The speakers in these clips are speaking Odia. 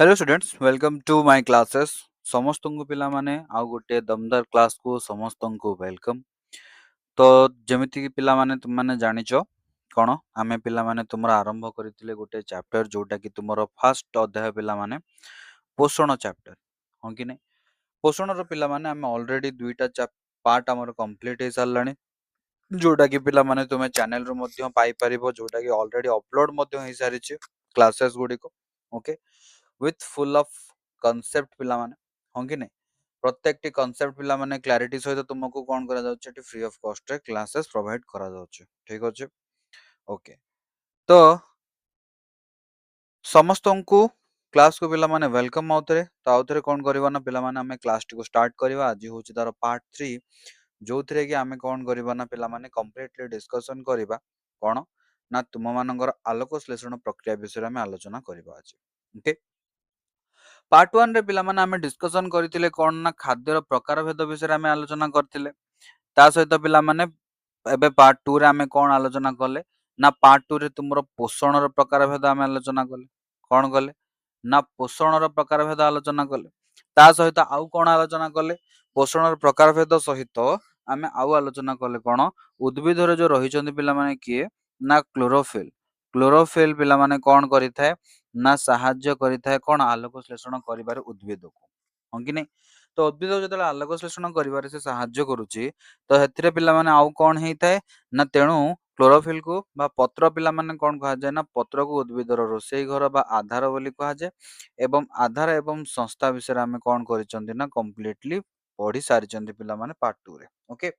Hello students welcome to my classes समस्तଙ୍କୁ ପିଲାମାନେ ଆଉ ଗୋଟେ ଦମଦାର କ୍ଲାସକୁ ସମସ୍ତଙ୍କୁ ୱେଲକମ୍। ତ ଯେମିତି କି ପିଲାମାନେ ତୁମମାନେ ଜାଣିଛ କ'ଣ ଆମେ ପିଲାମାନେ ତୁମର ଆରମ୍ଭ କରିଥିଲେ ଗୋଟେ ଚାପ୍ଟର ଯୋଉଟା କି ତୁମର ଫାର୍ଷ୍ଟ ଅଧ୍ୟାୟ ପିଲାମାନେ ପୋଷଣ ଚାପ୍ଟର ହଁ କି ନାହିଁ। ପୋଷଣର ପିଲାମାନେ ଆମେ ଅଲରେଡି ଦୁଇଟା ପାର୍ଟ ଆମର କମ୍ପ୍ଲିଟ ହେଇ ସାରିଲାଣି ଯୋଉଟା କି ପିଲାମାନେ ତୁମେ ଚ୍ୟାନେଲରୁ ମଧ୍ୟ ପାଇପାରିବ ଯୋଉଟା କି ଅଲରେଡି ଅପଲୋଡ ମଧ୍ୟ ହେଇସାରିଛି କ୍ଲାसेस गुड़िक okay with full of concept पिलामाने हाँ कि नहीं प्रत्येक कॉन्सेप्ट पिलामाने क्लैरिटी सहित तुमको कौन करा जाउछ एटी फ्री ऑफ कॉस्ट रे क्लासेस प्रोवाइड करा जाउछ ठीक अछि ओके। तो समस्तଙ୍କୁ क्लास को पिलामाने वेलकम आउथरे तो आउथरे कौन करबा ना पिलामाने हमें क्लास टी को स्टार्ट करबा आज होची तार पार्ट 3 जो थरे कि आमे कौन करबा ना पिलामाने कंप्लीटली डिस्कशन करबा कोन ना तुम मानकर आलोक श्लेषण प्रक्रिया विषय में आलोचना करबा आज ओके। पार्ट 1 रे पिलामाने आमे डिस्कशन करथिले कोन ना खाद्यर प्रकार भेद विषय आमे आलोचना करथिले ता सहित पिलामाने एबे पार्ट 2 रे आमे कोन आलोचना कले ना पार्ट 2 रे तुमरो पोषणर प्रकार भेद आमे आलोचना कले कोन कले ना पोषणर प्रकार भेद आलोचना कले ता सहित आउ कोन आलोचना कले पोषणर प्रकार भेद सहित आमे आउ आलोचना कले कोन उद्भिदरे जो रहिचंदी पिलामाने किए ना क्लोरोफिल पिलामाने कोन करिथाय ना साहाय्य करिथाय कोन आलोक श्लेषण करिबार उद्भिद को हाँ कि नहीं। तो उद्भिद जो आलोक श्लेषण करिबार से साहाय्य करूची तो हेतिरे पिलामाने आउ कोन हेइथाय ना तेणु क्लोरोफिल को बा पत्र पिलामाने कोन कहा जाय ना पत्र को उद्भिदर रोषेई घर बा आधार बोली कहा जाय एवं आधार एवं संस्था विषय आमे कोन करिचंदी ना कंप्लीटली पढ़ी सारिचंदी पिलामाने पार्ट 2 रे ओके।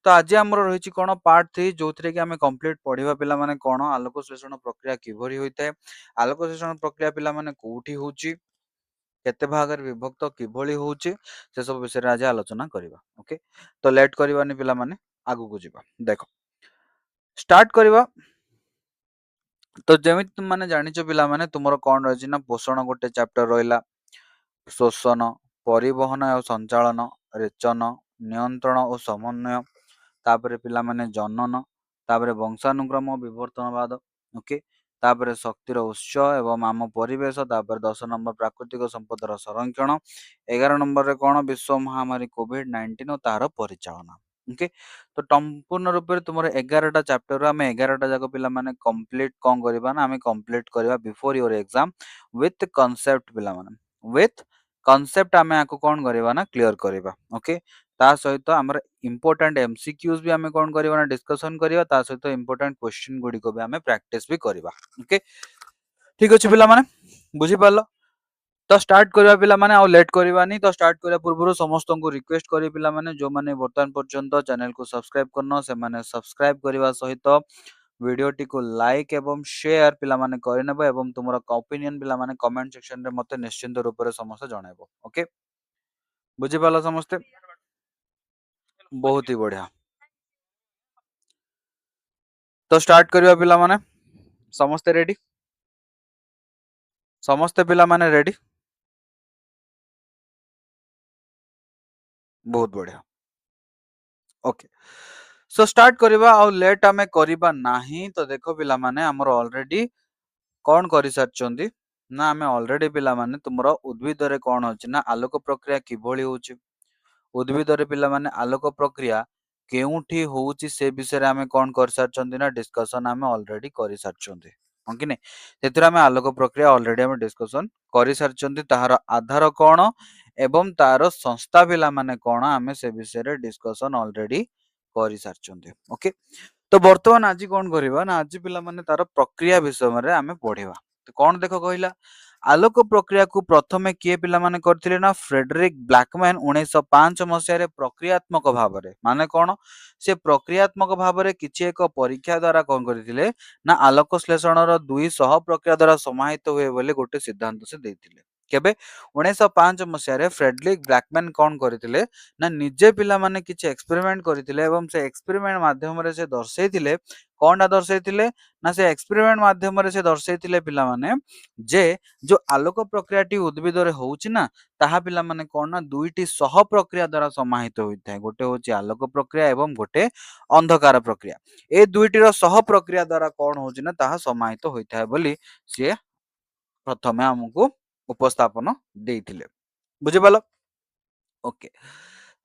तो आज आमर रही कौन पार्ट 3 जो थी कि आम कंप्लीट पढ़ा पिला माने कौन आलोक श्लेषण प्रक्रिया किभरी होता है आलोक श्लेषण प्रक्रिया पिला माने कोठी होची केते भाग रे विभक्त किभली होची से सब विषय आज आलोचना करबा ओके। तो लेट करबानी पिला माने आगु को जिबा देखो स्टार्ट करबा। तो जेमिति तुम माने जानिचो पिला माने तुमरो कोन रही ना पोषण गोटे चैप्टर रहिला शोषण परिवहन और संचालन रेचन नियंत्रण और समन्वय तापरे पिला माने जनन तापरे वंशानुक्रम विवर्तनवाद ओके तापरे शक्तिर उत्स एवं आम परिवेश तापरे 10 नंबर प्राकृतिक संपदर संरक्षण 11 नंबर रे कोन विश्व महामारी कोविड-19 और तार परिचालन ओके। तो संपूर्ण रूप से तुम 11टा चैप्टर आम 11टा जाक पिला माने कंप्लीट कौन करबा ना आम कंप्लीट करबा before your exam with concept पिला माने विथ कॉन्सेप्ट आम या कौन करबा ना क्लियर करबा ओके। ता सहित हमर इंपोर्टेंट एमसीक्यूज भी आम कौन करबा ना डिस्कशन करबा ता सहित इंपोर्टेंट क्वेश्चन गुडी को भी आम प्रैक्टिस भी करबा ओके ठीक अछि पिला माने बुझी पालो। तो स्टार्ट करबा पिला माने आ लेट करबानी तो स्टार्ट करबा पूर्व समस्त को रिक्वेस्ट करी पिला माने जो माने वर्तमान पर्यंत चैनल को सब्सक्राइब करनो से माने सब्सक्राइब करबा सहित वीडियो टी को लाइक एवं शेयर पिला माने करनेबो एवं तुमरा ओपिनियन पिला माने कमेंट सेक्शन रे मते निश्चिंत रूप रे समस्त जणाइबो ओके बुझी पालो समस्त बहुत ही बढ़िया। तो स्टार्ट करबा पिला माने समस्त रेडी समस्त पिला माने रेडी बहुत बढ़िया ओके। सो स्टार्ट करबा आ लेट आमे करबा नाही तो देखो पिला माने हमर ऑलरेडी कौन कर सारचंदी ना आमे ऑलरेडी पिला माने तुमरो उद्भिद रे कौन होची ना आलोक प्रक्रिया किभली होची उद्भिद रे पिला माने आलोक प्रक्रिया केउठी होची से विषय रे आमे कौन कर सारचंदी ना डिस्कशन आमे ऑलरेडी कर सारचंदी हां कि नै तेतरा आमे आलोक प्रक्रिया ऑलरेडी आमे डिस्कशन कर सारचंदी ताहार आधार कौन एवं तार संस्था पिला माने कौन आमे से विषय रे डिस्कशन ऑलरेडी कर सारचंदी ओके। तो वर्तमान आज कौन करबा ना आज पिला माने तार प्रक्रिया विषय में आमे पढ़िबा तो कौन देखो कहला आलोक प्रक्रिया को प्रथमे किए पिला माने करथिले ना फ्रेडरिक ब्लैकमैन 1905 मसिया रे प्रक्रियात्मक भाव रे माने कौन से प्रक्रियात्मक भाव रे किछि एक परीक्षा द्वारा कौन करथिले ना आलोक श्लेषण रो 200 प्रक्रिया द्वारा समाहित हुए बोले गोटे सिद्धांत से देथिले केबे 1905 मसिया रे फ्रेडरिक ब्लैकमैन कौन करथिले ना निजे पिला माने किछि एक्सपेरिमेंट करथिले एवं से एक्सपेरिमेंट माध्यम रे से दर्शैथिले कोनटा दर्शैथिले ना से एक्सपेरिमेंट माध्यम रे से दर्शैथिले पिला माने जे जो आलोक प्रक्रिया टी उद्भिद रे होउची ना ताहा पिला माने कोन ना दुईटी सह प्रक्रिया द्वारा समाहित होइथाय गोटे होची आलोक प्रक्रिया एवं गोटे अंधकार प्रक्रिया ए दुईटी रो सह प्रक्रिया द्वारा कोन होची ना ताहा समाहित होइथाय बोली से प्रथमे हमकु ଉପସ୍ଥାପନ ଦେଇଥିଲେ। ବୁଝିପାରିଲ? ଓକେ।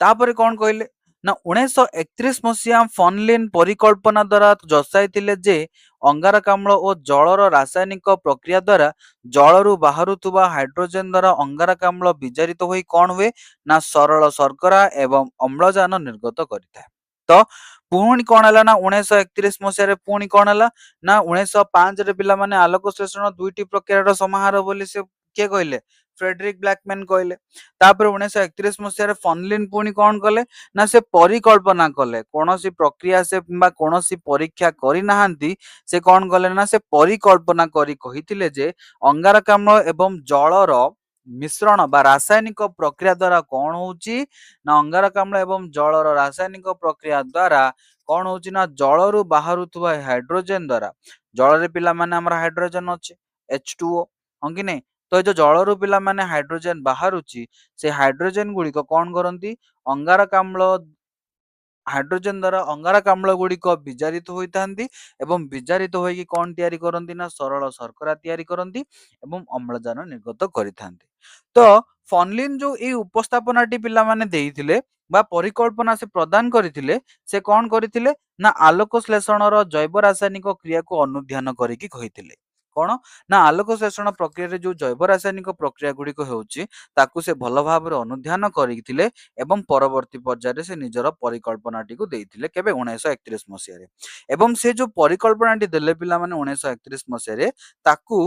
ତାପରେ କଣ କହିଲେ ନା 1931 ମସିହା ଫନଲିନ୍ ପରିକଳ୍ପନା ଦ୍ୱାରା ଦର୍ଶାଇଥିଲେ ଯେ ଅଙ୍ଗାରକାମ୍ଳ ଓ ଜଳର ରାସାୟନିକ ପ୍ରକ୍ରିୟା ଦ୍ୱାରା ଜଳରୁ ବାହାରୁଥିବା ହାଇଡ୍ରୋଜେନ ଦ୍ୱାରା ଅଙ୍ଗାରକାମ୍ଳ ବିଜାରିତ ହୋଇ କଣ ହୁଏ ନା ସରଳ ଶର୍କରା ଏବଂ ଅମ୍ଳଜାନ ନିର୍ଗତ କରିଥାଏ। ତ ପୁଣି କଣ ହେଲା ନା 1931 ମସିହାରେ ପୁଣି କଣ ହେଲା ନା 1905 ରେ ପିଲାମାନେ ଆଲୋକ ଶ୍ଳେଷଣ ଦୁଇଟି ପ୍ରକ୍ରିୟାର ସମାହାର ବୋଲି ସେ କିଏ କହିଲେ ଫ୍ରେଡରିକ ବ୍ଲାକମ୍ୟାନ କହିଲେ। ତାପରେ 1931 ମସିହାରେ ଫନଲିନ୍ ପୁଣି କଣ କଲେ ନା ସେ ପରିକଳ୍ପନା କଲେ କୌଣସି ପ୍ରକ୍ରିୟା ସେ କିମ୍ବା କୌଣସି ପରୀକ୍ଷା କରିନାହାନ୍ତି। ସେ କଣ କଲେ ନା ସେ ପରିକଳ୍ପନା କରି କହିଥିଲେ ଯେ ଅଙ୍ଗାରକାମ୍ଳ ଏବଂ ଜଳର ମିଶ୍ରଣ ବା ରାସାୟନିକ ପ୍ରକ୍ରିୟା ଦ୍ୱାରା କଣ ହଉଛି ନା ଅଙ୍ଗାରକାମ୍ଳ ଏବଂ ଜଳର ରାସାୟନିକ ପ୍ରକ୍ରିୟା ଦ୍ୱାରା କଣ ହଉଛି ନା ଜଳରୁ ବାହାରୁଥିବା ହାଇଡ୍ରୋଜେନ ଦ୍ୱାରା ଜଳରେ ପିଲାମାନେ ଆମର ହାଇଡ୍ରୋଜେନ ଅଛି H2O ହଁ କି ନାଇଁ। ତ ଏ ଯୋଉ ଜଳରୁ ପିଲାମାନେ ହାଇଡ୍ରୋଜେନ ବାହାରୁଛି ସେ ହାଇଡ୍ରୋଜେନ ଗୁଡିକ କଣ କରନ୍ତି ଅଙ୍ଗାରକାମ୍ଳ ହାଇଡ୍ରୋଜେନ ଦ୍ୱାରା ଅଙ୍ଗାରକାମ୍ଳ ଗୁଡିକ ବିଜାରିତ ହୋଇଥାନ୍ତି ଏବଂ ବିଜାରିତ ହୋଇକି କଣ ତିଆରି କରନ୍ତି ନା ସରଳ ଶର୍କରା ତିଆରି କରନ୍ତି ଏବଂ ଅମ୍ଳଜାନ ନିର୍ଗତ କରିଥାନ୍ତି। ତ ଫନଲିନ୍ ଯୋଉ ଏଇ ଉପସ୍ଥାପନାଟି ପିଲାମାନେ ଦେଇଥିଲେ ବା ପରିକଳ୍ପନା ସେ ପ୍ରଦାନ କରିଥିଲେ ସେ କଣ କରିଥିଲେ ନା ଆଲୋକ ଶ୍ଳେଷଣର ଜୈବ ରାସାୟନିକ କ୍ରିୟାକୁ ଅନୁଧ୍ୟାନ କରିକି କହିଥିଲେ କଣ ନା ଆଲୋକ ଶ୍ଳେଷଣ ପ୍ରକ୍ରିୟାରେ ଯୋଉ ଜୈବ ରାସାୟନିକ ପ୍ରକ୍ରିୟା ଗୁଡିକ ହେଉଛି ତାକୁ ସେ ଭଲ ଭାବରେ ଅନୁଧ୍ୟାନ କରିଥିଲେ ଏବଂ ପରବର୍ତ୍ତୀ ପର୍ଯ୍ୟାୟରେ ସେ ନିଜର ପରିକଳ୍ପନାଟିକୁ ଦେଇଥିଲେ କେବେ 1931 ମସିହାରେ ଏବଂ ସେ ଯୋଉ ପରିକଳ୍ପନାଟି ଦେଲେ ପିଲାମାନେ 1931 ମସିହାରେ ତାକୁ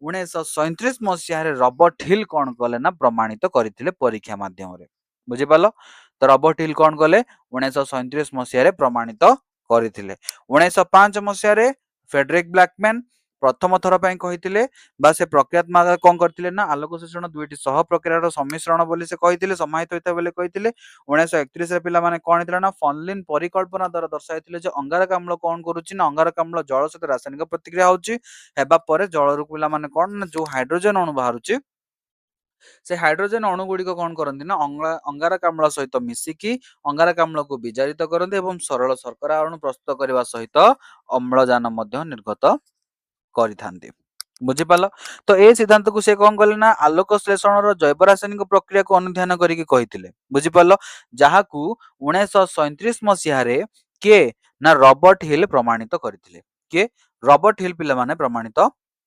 1937 ମସିହାରେ ରବର୍ଟ ହିଲ୍ କଣ କଲେ ନା ପ୍ରମାଣିତ କରିଥିଲେ ପରୀକ୍ଷା ମାଧ୍ୟମରେ। ବୁଝିପାରିଲ? ତ ରବର୍ଟ ହିଲ୍ କଣ କଲେ 1937 ମସିହାରେ ପ୍ରମାଣିତ କରିଥିଲେ। 1905 ମସିହାରେ ଫ୍ରେଡରିକ ବ୍ଲାକମ୍ୟାନ ପ୍ରଥମ ଥର ପାଇଁ କହିଥିଲେ ବା ସେ ପ୍ରକ୍ରିୟାତ୍ମକ କଣ କରିଥିଲେ ନା ଆଲୋକ ଶ୍ଳେଷଣ ଦୁଇଟି ସହ ପ୍ରକ୍ରିୟାର ସମ୍ମିଶ୍ରଣ ବୋଲି ସେ କହିଥିଲେ ସମାହିତ ହୋଇଥାଏ ବୋଲି କହିଥିଲେ। 1931 ରେ ପିଲାମାନେ କଣ ହେଇଥିଲା ନା ଫନଲିନ୍ ପରିକଳ୍ପନା ଦ୍ୱାରା ଦର୍ଶାଇଥିଲେ ଯେ ଅଙ୍ଗାରକାମ୍ଳ କଣ କରୁଛି ନା ଅଙ୍ଗାରକାମ୍ଳ ଜଳ ସହିତ ରାସାୟନିକ ପ୍ରତିକ୍ରିୟା ହଉଛି ହେବା ପରେ ଜଳରୁ ପିଲାମାନେ କଣ ନା ଯୋଉ ହାଇଡ୍ରୋଜେନ ଅଣୁ ବାହାରୁଛି ସେ ହାଇଡ୍ରୋଜେନ ଅଣୁ ଗୁଡିକ କଣ କରନ୍ତି ନା ଅଙ୍ଗାରକାମ୍ଳ ସହିତ ମିଶିକି ଅଙ୍ଗାରକାମ୍ଳକୁ ବିଜାରିତ କରନ୍ତି ଏବଂ ସରଳ ଶର୍କରା ଅଣୁ ପ୍ରସ୍ତୁତ କରିବା ସହିତ ଅମ୍ଳଜାନ ମଧ୍ୟ ନିର୍ଗତ କରିଥାନ୍ତି। ବୁଝିପାରିଲ? ତ ଏ ସିଦ୍ଧାନ୍ତକୁ ସେ କଣ କଲେ ନା ଆଲୋକ ଶ୍ଳେଷଣର ଜୈବ ରାସାୟନିକ ପ୍ରକ୍ରିୟାକୁ ଅନୁଧ୍ୟାନ କରିକି କହିଥିଲେ। ବୁଝିପାରିଲ? ଯାହାକୁ 1937 ମସିହାରେ କିଏ ନା ରବର୍ଟ ହିଲ୍ ପ୍ରମାଣିତ କରିଥିଲେ। କିଏ ରବର୍ଟ ହିଲ୍ ପିଲାମାନେ ପ୍ରମାଣିତ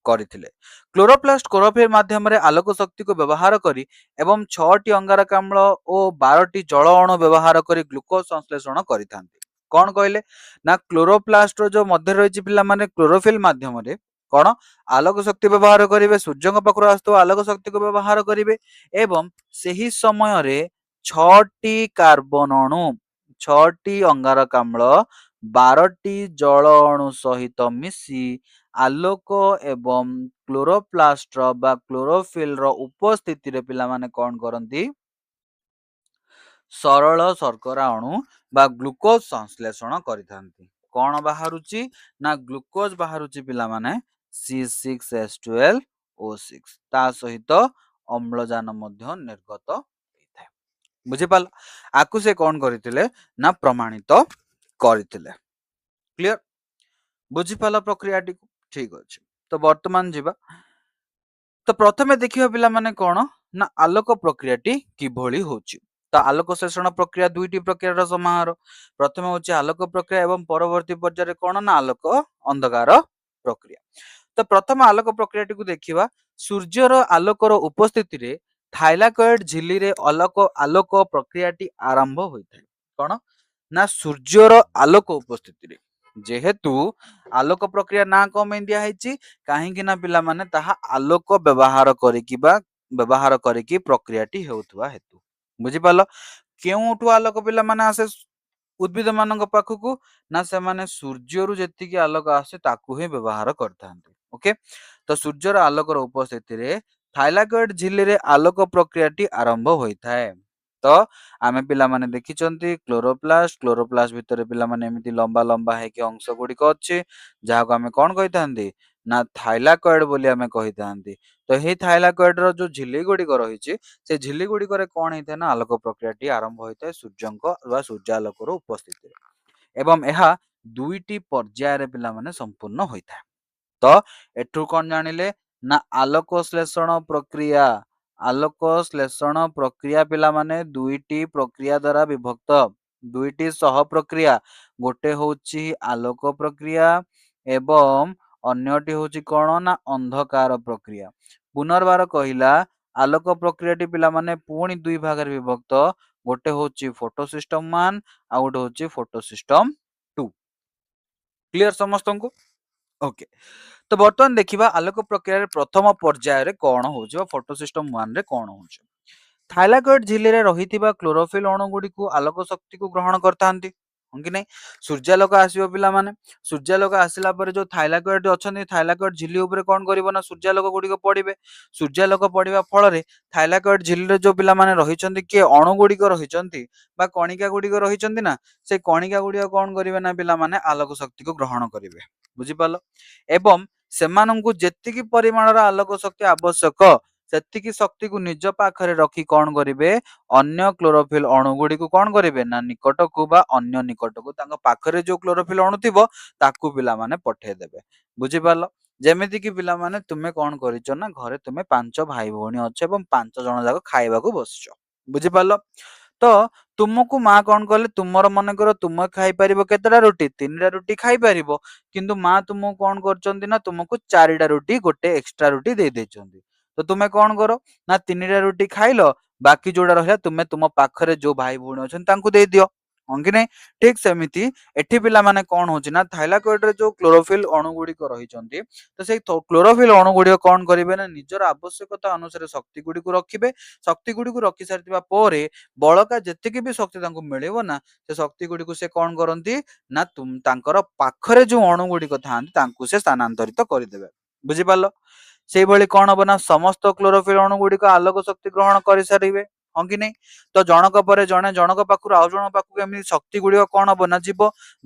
କରିଥିଲେ। କ୍ଲୋରୋପ୍ଲାଷ୍ଟ କ୍ଲୋରୋଫିଲ୍ ମାଧ୍ୟମରେ ଆଲୋକ ଶକ୍ତିକୁ ବ୍ୟବହାର କରି ଏବଂ 6ଟି ଅଙ୍ଗାରକାମ୍ଳ ଓ 12ଟି ଜଳ ଅଣୁ ବ୍ୟବହାର କରି ଗ୍ଲୁକୋଜ ସଂଶ୍ଳେଷଣ କରିଥାନ୍ତି। କଣ କହିଲେ ନା କ୍ଲୋରୋପ୍ଲାଷ୍ଟର ଯୋଉ ମଧ୍ୟରେ ରହିଛି ପିଲାମାନେ କ୍ଲୋରୋଫିଲ୍ ମାଧ୍ୟମରେ କଣ ଆଲୋକ ଶକ୍ତି ବ୍ୟବହାର କରିବେ ସୂର୍ଯ୍ୟଙ୍କ ପାଖରୁ ଆସୁଥିବା ଆଲୋକ ଶକ୍ତିକୁ ବ୍ୟବହାର କରିବେ ଏବଂ ସେହି ସମୟରେ 6ଟି କାର୍ବନ ଅଣୁ 6ଟି ଅଙ୍ଗାରକାମ୍ଳ 12ଟି ଜଳ ଅଣୁ ସହିତ ମିଶି ଆଲୋକ ଏବଂ କ୍ଲୋରୋପ୍ଲାଷ୍ଟର ବା କ୍ଲୋରୋଫିଲର ଉପସ୍ଥିତିରେ ପିଲାମାନେ କଣ କରନ୍ତି ସରଳ ଶର୍କରା ଅଣୁ ବା ଗ୍ଲୁକୋଜ ସଂଶ୍ଳେଷଣ କରିଥାନ୍ତି। କଣ ବାହାରୁଛି ନା ଗ୍ଲୁକୋଜ ବାହାରୁଛି ପିଲାମାନେ C6H12O6 ତା ସହିତ ଅମ୍ଳଜାନ ମଧ୍ୟ ନିର୍ଗତ ହେଇଥାଏ। ବୁଝିପାରିଲ? ଆକୁ ସେ କଣ କରିଥିଲେ ନା ପ୍ରମାଣିତ କରିଥିଲେ। କ୍ଲିୟର? ବୁଝିପାରିଲ ପ୍ରକ୍ରିୟାଟିକୁ? ଠିକ ଅଛି। ତ ବର୍ତ୍ତମାନ ଯିବା ତ ପ୍ରଥମେ ଦେଖିବା ପିଲାମାନେ କଣ ନା ଆଲୋକ ପ୍ରକ୍ରିୟାଟି କିଭଳି ହଉଛି। ତ ଆଲୋକ ଶ୍ଳେଷଣ ପ୍ରକ୍ରିୟା ଦୁଇଟି ପ୍ରକ୍ରିୟାର ସମାହାର। ପ୍ରଥମେ ହଉଛି ଆଲୋକ ପ୍ରକ୍ରିୟା ଏବଂ ପରବର୍ତ୍ତୀ ପର୍ଯ୍ୟାୟରେ କଣ ନା ଆଲୋକ ଅନ୍ଧକାର ପ୍ରକ୍ରିୟା। ତ ପ୍ରଥମ ଆଲୋକ ପ୍ରକ୍ରିୟାଟିକୁ ଦେଖିବା ସୂର୍ଯ୍ୟର ଆଲୋକର ଉପସ୍ଥିତିରେ ଥାଇଲାକଏଡ ଝିଲ୍ଲିରେ ଆଲୋକ ପ୍ରକ୍ରିୟାଟି ଆରମ୍ଭ ହୋଇଥାଏ। କଣ ନା ସୂର୍ଯ୍ୟର ଆଲୋକ ଉପସ୍ଥିତିରେ ଯେହେତୁ ଆଲୋକ ପ୍ରକ୍ରିୟା ନାଁ କଣ ପାଇଁ ଦିଆ ହେଇଛି କାହିଁକି ନା ପିଲାମାନେ ତାହା ଆଲୋକ ବ୍ୟବହାର କରିକି ପ୍ରକ୍ରିୟାଟି ହେଉଥିବା ହେତୁ। ବୁଝିପାରିଲ? କେଉଁଠୁ ଆଲୋକ ପିଲାମାନେ ଆସେ ଉଦ୍ଭିଦ ମାନଙ୍କ ପାଖକୁ ନା ସେମାନେ ସୂର୍ଯ୍ୟରୁ ଯେତିକି ଆଲୋକ ଆସେ ତାକୁ ହିଁ ବ୍ୟବହାର କରିଥାନ୍ତି। ଓକେ। ତ ସୂର୍ଯ୍ୟର ଆଲୋକର ଉପସ୍ଥିତିରେ ଥାଇଲାକଏଡ ଝିଲ୍ଲିରେ ଆଲୋକ ପ୍ରକ୍ରିୟାଟି ଆରମ୍ଭ ହୋଇଥାଏ। ତ ଆମେ ପିଲାମାନେ ଦେଖିଛନ୍ତି କ୍ଲୋରୋପ୍ଲାଷ୍ଟ ଭିତରେ ପିଲାମାନେ ଏମିତି ଲମ୍ବା ଲମ୍ବା ହେଇକି ଅଂଶ ଗୁଡିକ ଅଛି ଯାହାକୁ ଆମେ କଣ କହିଥାନ୍ତି ନା ଥାଇଲାକଏଡ ବୋଲି ଆମେ କହିଥାନ୍ତି। ତ ଏହି ଥାଇଲାକଏଡ ର ଯୋଉ ଝିଲ୍ଲି ଗୁଡିକ ରହିଛି ସେ ଝିଲ୍ଲି ଗୁଡିକରେ କଣ ହେଇଥାଏ ନା ଆଲୋକ ପ୍ରକ୍ରିୟାଟି ଆରମ୍ଭ ହୋଇଥାଏ ସୂର୍ଯ୍ୟଙ୍କ ବା ସୂର୍ଯ୍ୟାଲୋକର ଉପସ୍ଥିତିରେ ଏବଂ ଏହା ଦୁଇଟି ପର୍ଯ୍ୟାୟରେ ପିଲାମାନେ ସମ୍ପୂର୍ଣ୍ଣ ହୋଇଥାଏ। ତ ଏଠୁ କଣ ଜାଣିଲେ ନା ଆଲୋକ ଶ୍ଳେଷଣ ପ୍ରକ୍ରିୟା ଆଲୋକ ଶ୍ଳେଷଣ ପ୍ରକ୍ରିୟା ପିଲାମାନେ ଦୁଇଟି ପ୍ରକ୍ରିୟା ଦ୍ୱାରା ବିଭକ୍ତ, ଦୁଇଟି ସହ ପ୍ରକ୍ରିୟା, ଗୋଟେ ହଉଛି ଆଲୋକ ପ୍ରକ୍ରିୟା ଏବଂ ଅନ୍ୟଟି ହଉଛି କଣ ନା ଅନ୍ଧକାର ପ୍ରକ୍ରିୟା। ପୁନର୍ବାର କହିଲା ଆଲୋକ ପ୍ରକ୍ରିୟାଟି ପିଲାମାନେ ପୁଣି ଦୁଇ ଭାଗରେ ବିଭକ୍ତ, ଗୋଟେ ହଉଛି ଫଟୋ ସିଷ୍ଟମ 1 ଆଉ ଗୋଟେ ହଉଛି ଫଟୋ ସିଷ୍ଟମ 2। କ୍ଲିୟର ସମସ୍ତଙ୍କୁ? ଓକେ, ତ ବର୍ତ୍ତମାନ ଦେଖିବା ଆଲୋକ ପ୍ରକ୍ରିୟାରେ ପ୍ରଥମ ପର୍ଯ୍ୟାୟରେ କଣ ହଉଛି ବା ଫଟୋ ସିଷ୍ଟମ 1 ରେ କଣ ହଉଛି। ଥାଇଲାକଏଡ ଝିଲ୍ଲିରେ ରହିଥିବା କ୍ଲୋରୋଫିଲ ଅଣୁ ଗୁଡ଼ିକୁ ଆଲୋକ ଶକ୍ତିକୁ ଗ୍ରହଣ କରିଥାନ୍ତି, ହଁ କି ନାଇଁ? ସୂର୍ଯ୍ୟାଲୋକ ଆସିବ ପିଲାମାନେ, ସୂର୍ଯ୍ୟାଲୋକ ଆସିଲା ପରେ ଯୋଉ ଥାଇଲାକଏଡ ଅଛନ୍ତି, ଥାଇଲାକଏଡ ଝିଲ୍ଲି ଉପରେ କଣ କରିବ ନା ସୂର୍ଯ୍ୟାଲୋକ ଗୁଡ଼ିକ ପଡିବେ। ସୂର୍ଯ୍ୟାଲୋକ ପଡିବା ଫଳରେ ଥାଇଲାକଏଡ ଝିଲ୍ଲିରେ ଯୋଉ ପିଲାମାନେ ରହିଛନ୍ତି କିଏ ଅଣୁ ଗୁଡ଼ିକ ରହିଛନ୍ତି ବା କଣିକା ଗୁଡ଼ିକ ରହିଛନ୍ତି ନା, ସେ କଣିକା ଗୁଡ଼ିକ କଣ କରିବେ ନା ପିଲାମାନେ ଆଲୋକ ଶକ୍ତିକୁ ଗ୍ରହଣ କରିବେ। ବୁଝିପାରିଲ? ଏବଂ ସେମାନଙ୍କୁ ଯେତିକି ପରିମାଣର ଆଲୋକ ଶକ୍ତି ଆବଶ୍ୟକ ସେତିକି ଶକ୍ତିକୁ ନିଜ ପାଖରେ ରଖି କଣ କରିବେ, ଅନ୍ୟ କ୍ଲୋରୋଫିଲ ଅଣୁ ଗୁଡ଼ିକୁ କଣ କରିବେ ନା ନିକଟକୁ ବା ଅନ୍ୟ ନିକଟକୁ ତାଙ୍କ ପାଖରେ ଯୋଉ କ୍ଲୋରୋଫିଲ ଅଣୁ ଥିବ ତାକୁ ପିଲାମାନେ ପଠେଇଦେବେ। ବୁଝିପାରିଲ? ଯେମିତି କି ପିଲାମାନେ ତୁମେ କଣ କରିଛ ନା ଘରେ ତୁମେ 5 ଭାଇ ଭଉଣୀ ଅଛ ଏବଂ 5 ଜଣ ଯାକ ଖାଇବାକୁ ବସିଛ। ବୁଝିପାରିଲ? ତ ତୁମକୁ ମା କଣ କଲେ, ତୁମର ମନେକର ତୁମେ ଖାଇପାରିବ କେତେଟା ରୁଟି, 3ଟା ରୁଟି ଖାଇପାରିବ, କିନ୍ତୁ ମା ତୁମକୁ କଣ କରୁଛନ୍ତି ନା ତୁମକୁ 4ଟା ରୁଟି ଗୋଟେ ଏକ୍ସଟ୍ରା ରୁଟି ଦେଇ ଦେଇଛନ୍ତି। ତ ତୁମେ କଣ କର ନା 3ଟା ରୁଟି ଖାଇଲ, ବାକି ଯୋଉଟା ରହିଲା ତୁମେ ତୁମ ପାଖରେ ଯୋଉ ଭାଇ ଭଉଣୀ ଅଛନ୍ତି ତାଙ୍କୁ ଦେଇଦିଅ, ହଁ କି ନାଇଁ? ଠିକ ସେମିତି ଏଠି ପିଲାମାନେ କଣ ହଉଛି ନା ଥାଇଲାକଏଡରେ ଯୋଉ କ୍ଲୋରୋଫିଲ ଅଣୁ ଗୁଡ଼ିକ ରହିଛନ୍ତି, ତ ସେଇ କ୍ଲୋରୋଫିଲ ଅଣୁ ଗୁଡ଼ିକ କଣ କରିବେ ନା ନିଜର ଆବଶ୍ୟକତା ଅନୁସାରେ ଶକ୍ତି ଗୁଡ଼ିକୁ ରଖିବେ। ଶକ୍ତି ଗୁଡ଼ିକୁ ରଖି ସାରିଥିବା ପରେ ବଳକା ଯେତିକି ବି ଶକ୍ତି ତାଙ୍କୁ ମିଳିବ ନା ସେ ଶକ୍ତି ଗୁଡ଼ିକୁ ସେ କଣ କରନ୍ତି ନା ତାଙ୍କର ପାଖରେ ଯୋଉ ଅଣୁ ଗୁଡ଼ିକ ଥାଆନ୍ତି ତାଙ୍କୁ ସେ ସ୍ଥାନାନ୍ତରିତ କରିଦେବେ। ବୁଝିପାରିଲ? ସେଇଭଳି କଣ ହବ ନା ସମସ୍ତ କ୍ଲୋରୋଫିଲ ଅଣୁ ଗୁଡ଼ିକ ଆଲୋକ ଶକ୍ତି ଗ୍ରହଣ କରିସାରିବେ, ହଁ କି ନାଇଁ? ତ ଜଣକ ପରେ ଜଣେ ଜଣକ ପାଖରୁ ଆଉ ଜଣକ ପାଖକୁ ଏମିତି ଶକ୍ତି ଗୁଡ଼ିକ କଣ ହବ ନା ଯିବ,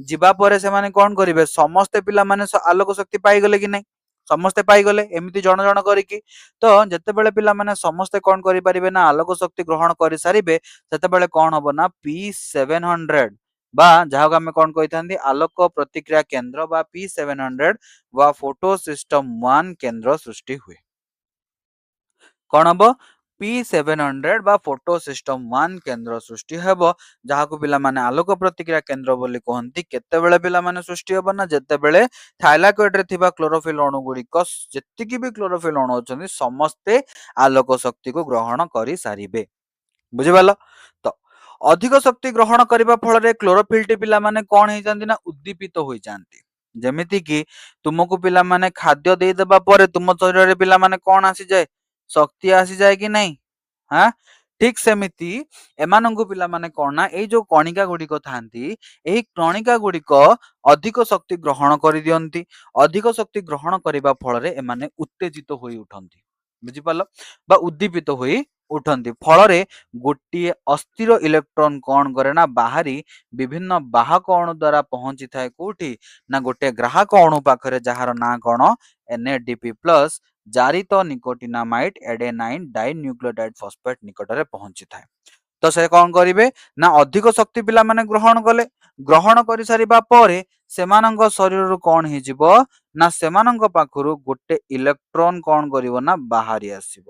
ଯିବା ପରେ ସେମାନେ କଣ କରିବେ ସମସ୍ତେ ପିଲାମାନେ ଆଲୋକ ଶକ୍ତି ପାଇଗଲେ କି ନାଇଁ? ସମସ୍ତେ ପାଇଗଲେ ଏମିତି ଜଣ ଜଣ କରିକି। ତ ଯେତେବେଳେ ପିଲାମାନେ ସମସ୍ତେ କଣ କରିପାରିବେ ନା ଆଲୋକ ଶକ୍ତି ଗ୍ରହଣ କରିସାରିବେ ସେତେବେଳେ କଣ ହବ ନା P700 ବା ଯାହାକୁ ଆମେ କଣ କହିଥାନ୍ତି ଆଲୋକ ପ୍ରତିକ୍ରିୟା କେନ୍ଦ୍ର ବା P700 ବା ଫୋଟୋ ସିଷ୍ଟମ 1 କେନ୍ଦ୍ର ସୃଷ୍ଟି ହୁଏ। କଣ ହବ? P700 ବା ଫୋଟୋ ସିଷ୍ଟମ 1 କେନ୍ଦ୍ର ସୃଷ୍ଟି ହେବ, ଯାହାକୁ ପିଲାମାନେ ଆଲୋକ ପ୍ରତିକ୍ରିୟା କେନ୍ଦ୍ର ବୋଲି କହନ୍ତି। କେତେବେଳେ ପିଲାମାନେ ସୃଷ୍ଟି ହେବ ନା ଯେତେବେଳେ ଥାଇଲାକଏଡରେ ଥିବା କ୍ଲୋରୋଫିଲ ଅଣୁ ଗୁଡ଼ିକ ଯେତିକି ବି କ୍ଲୋରୋଫିଲ ଅଣୁ ଅଛନ୍ତି ସମସ୍ତେ ଆଲୋକ ଶକ୍ତିକୁ ଗ୍ରହଣ କରିସାରିବେ। ବୁଝିପାରିଲ? ତ ଅଧିକ ଶକ୍ତି ଗ୍ରହଣ କରିବା ଫଳରେ କ୍ଲୋରୋଫିଲଟି ପିଲାମାନେ କଣ ହେଇଯାନ୍ତି ନା ଉଦ୍ଦୀପିତ ହୋଇଯାନ୍ତି। ଯେମିତି କି ତୁମକୁ ପିଲାମାନେ ଖାଦ୍ୟ ଦେଇଦେବା ପରେ ତୁମ ଶରୀରରେ ପିଲାମାନେ କଣ ଆସିଯାଏ, ଶକ୍ତି ଆସିଯାଏ କି ନାଇଁ? ହଁ, ଠିକ ସେମିତି ଏମାନଙ୍କୁ ପିଲାମାନେ କଣ ନା ଏଇ ଯୋଉ କଣିକା ଗୁଡ଼ିକ ଥାଆନ୍ତି ଏହି କଣିକା ଗୁଡ଼ିକ ଅଧିକ ଶକ୍ତି ଗ୍ରହଣ କରିଦିଅନ୍ତି। ଅଧିକ ଶକ୍ତି ଗ୍ରହଣ କରିବା ଫଳରେ ଏମାନେ ଉତ୍ତେଜିତ ହୋଇ ଉଠନ୍ତି। ବୁଝିପାରିଲ? ବା ଉଦ୍ଦୀପିତ ହୋଇ ଉଠନ୍ତି। ଫଳରେ ଗୋଟିଏ ଅସ୍ଥିର ଇଲେକ୍ଟ୍ରନ କଣ କରେ ନା ବାହାରି ବିଭିନ୍ନ ବାହକ ଅଣୁ ଦ୍ୱାରା ପହଞ୍ଚିଥାଏ କୋଉଠି ନା ଗୋଟେ ଗ୍ରାହକ ଅଣୁ ପାଖରେ ଯାହାର ନାଁ କଣ NADP+ ଜାରିତ ନିକୋଟିନାମାଇଡ ଏଡେନାଇନ ଡାଇନ୍ୟୁକ୍ଲିଓଟାଇଡ ଫସ୍ଫେଟ ନିକଟରେ ପହଞ୍ଚିଥାଏ। ତ ସେ କଣ କରିବେ ନା ଅଧିକ ଶକ୍ତି ପିଲାମାନେ ଗ୍ରହଣ କଲେ, ଗ୍ରହଣ କରିସାରିବା ପରେ ସେମାନଙ୍କ ଶରୀରରୁ କଣ ହେଇଯିବ ନା ସେମାନଙ୍କ ପାଖରୁ ଗୋଟେ ଇଲେକ୍ଟ୍ରନ କଣ କରିବ ନା ବାହାରି ଆସିବ।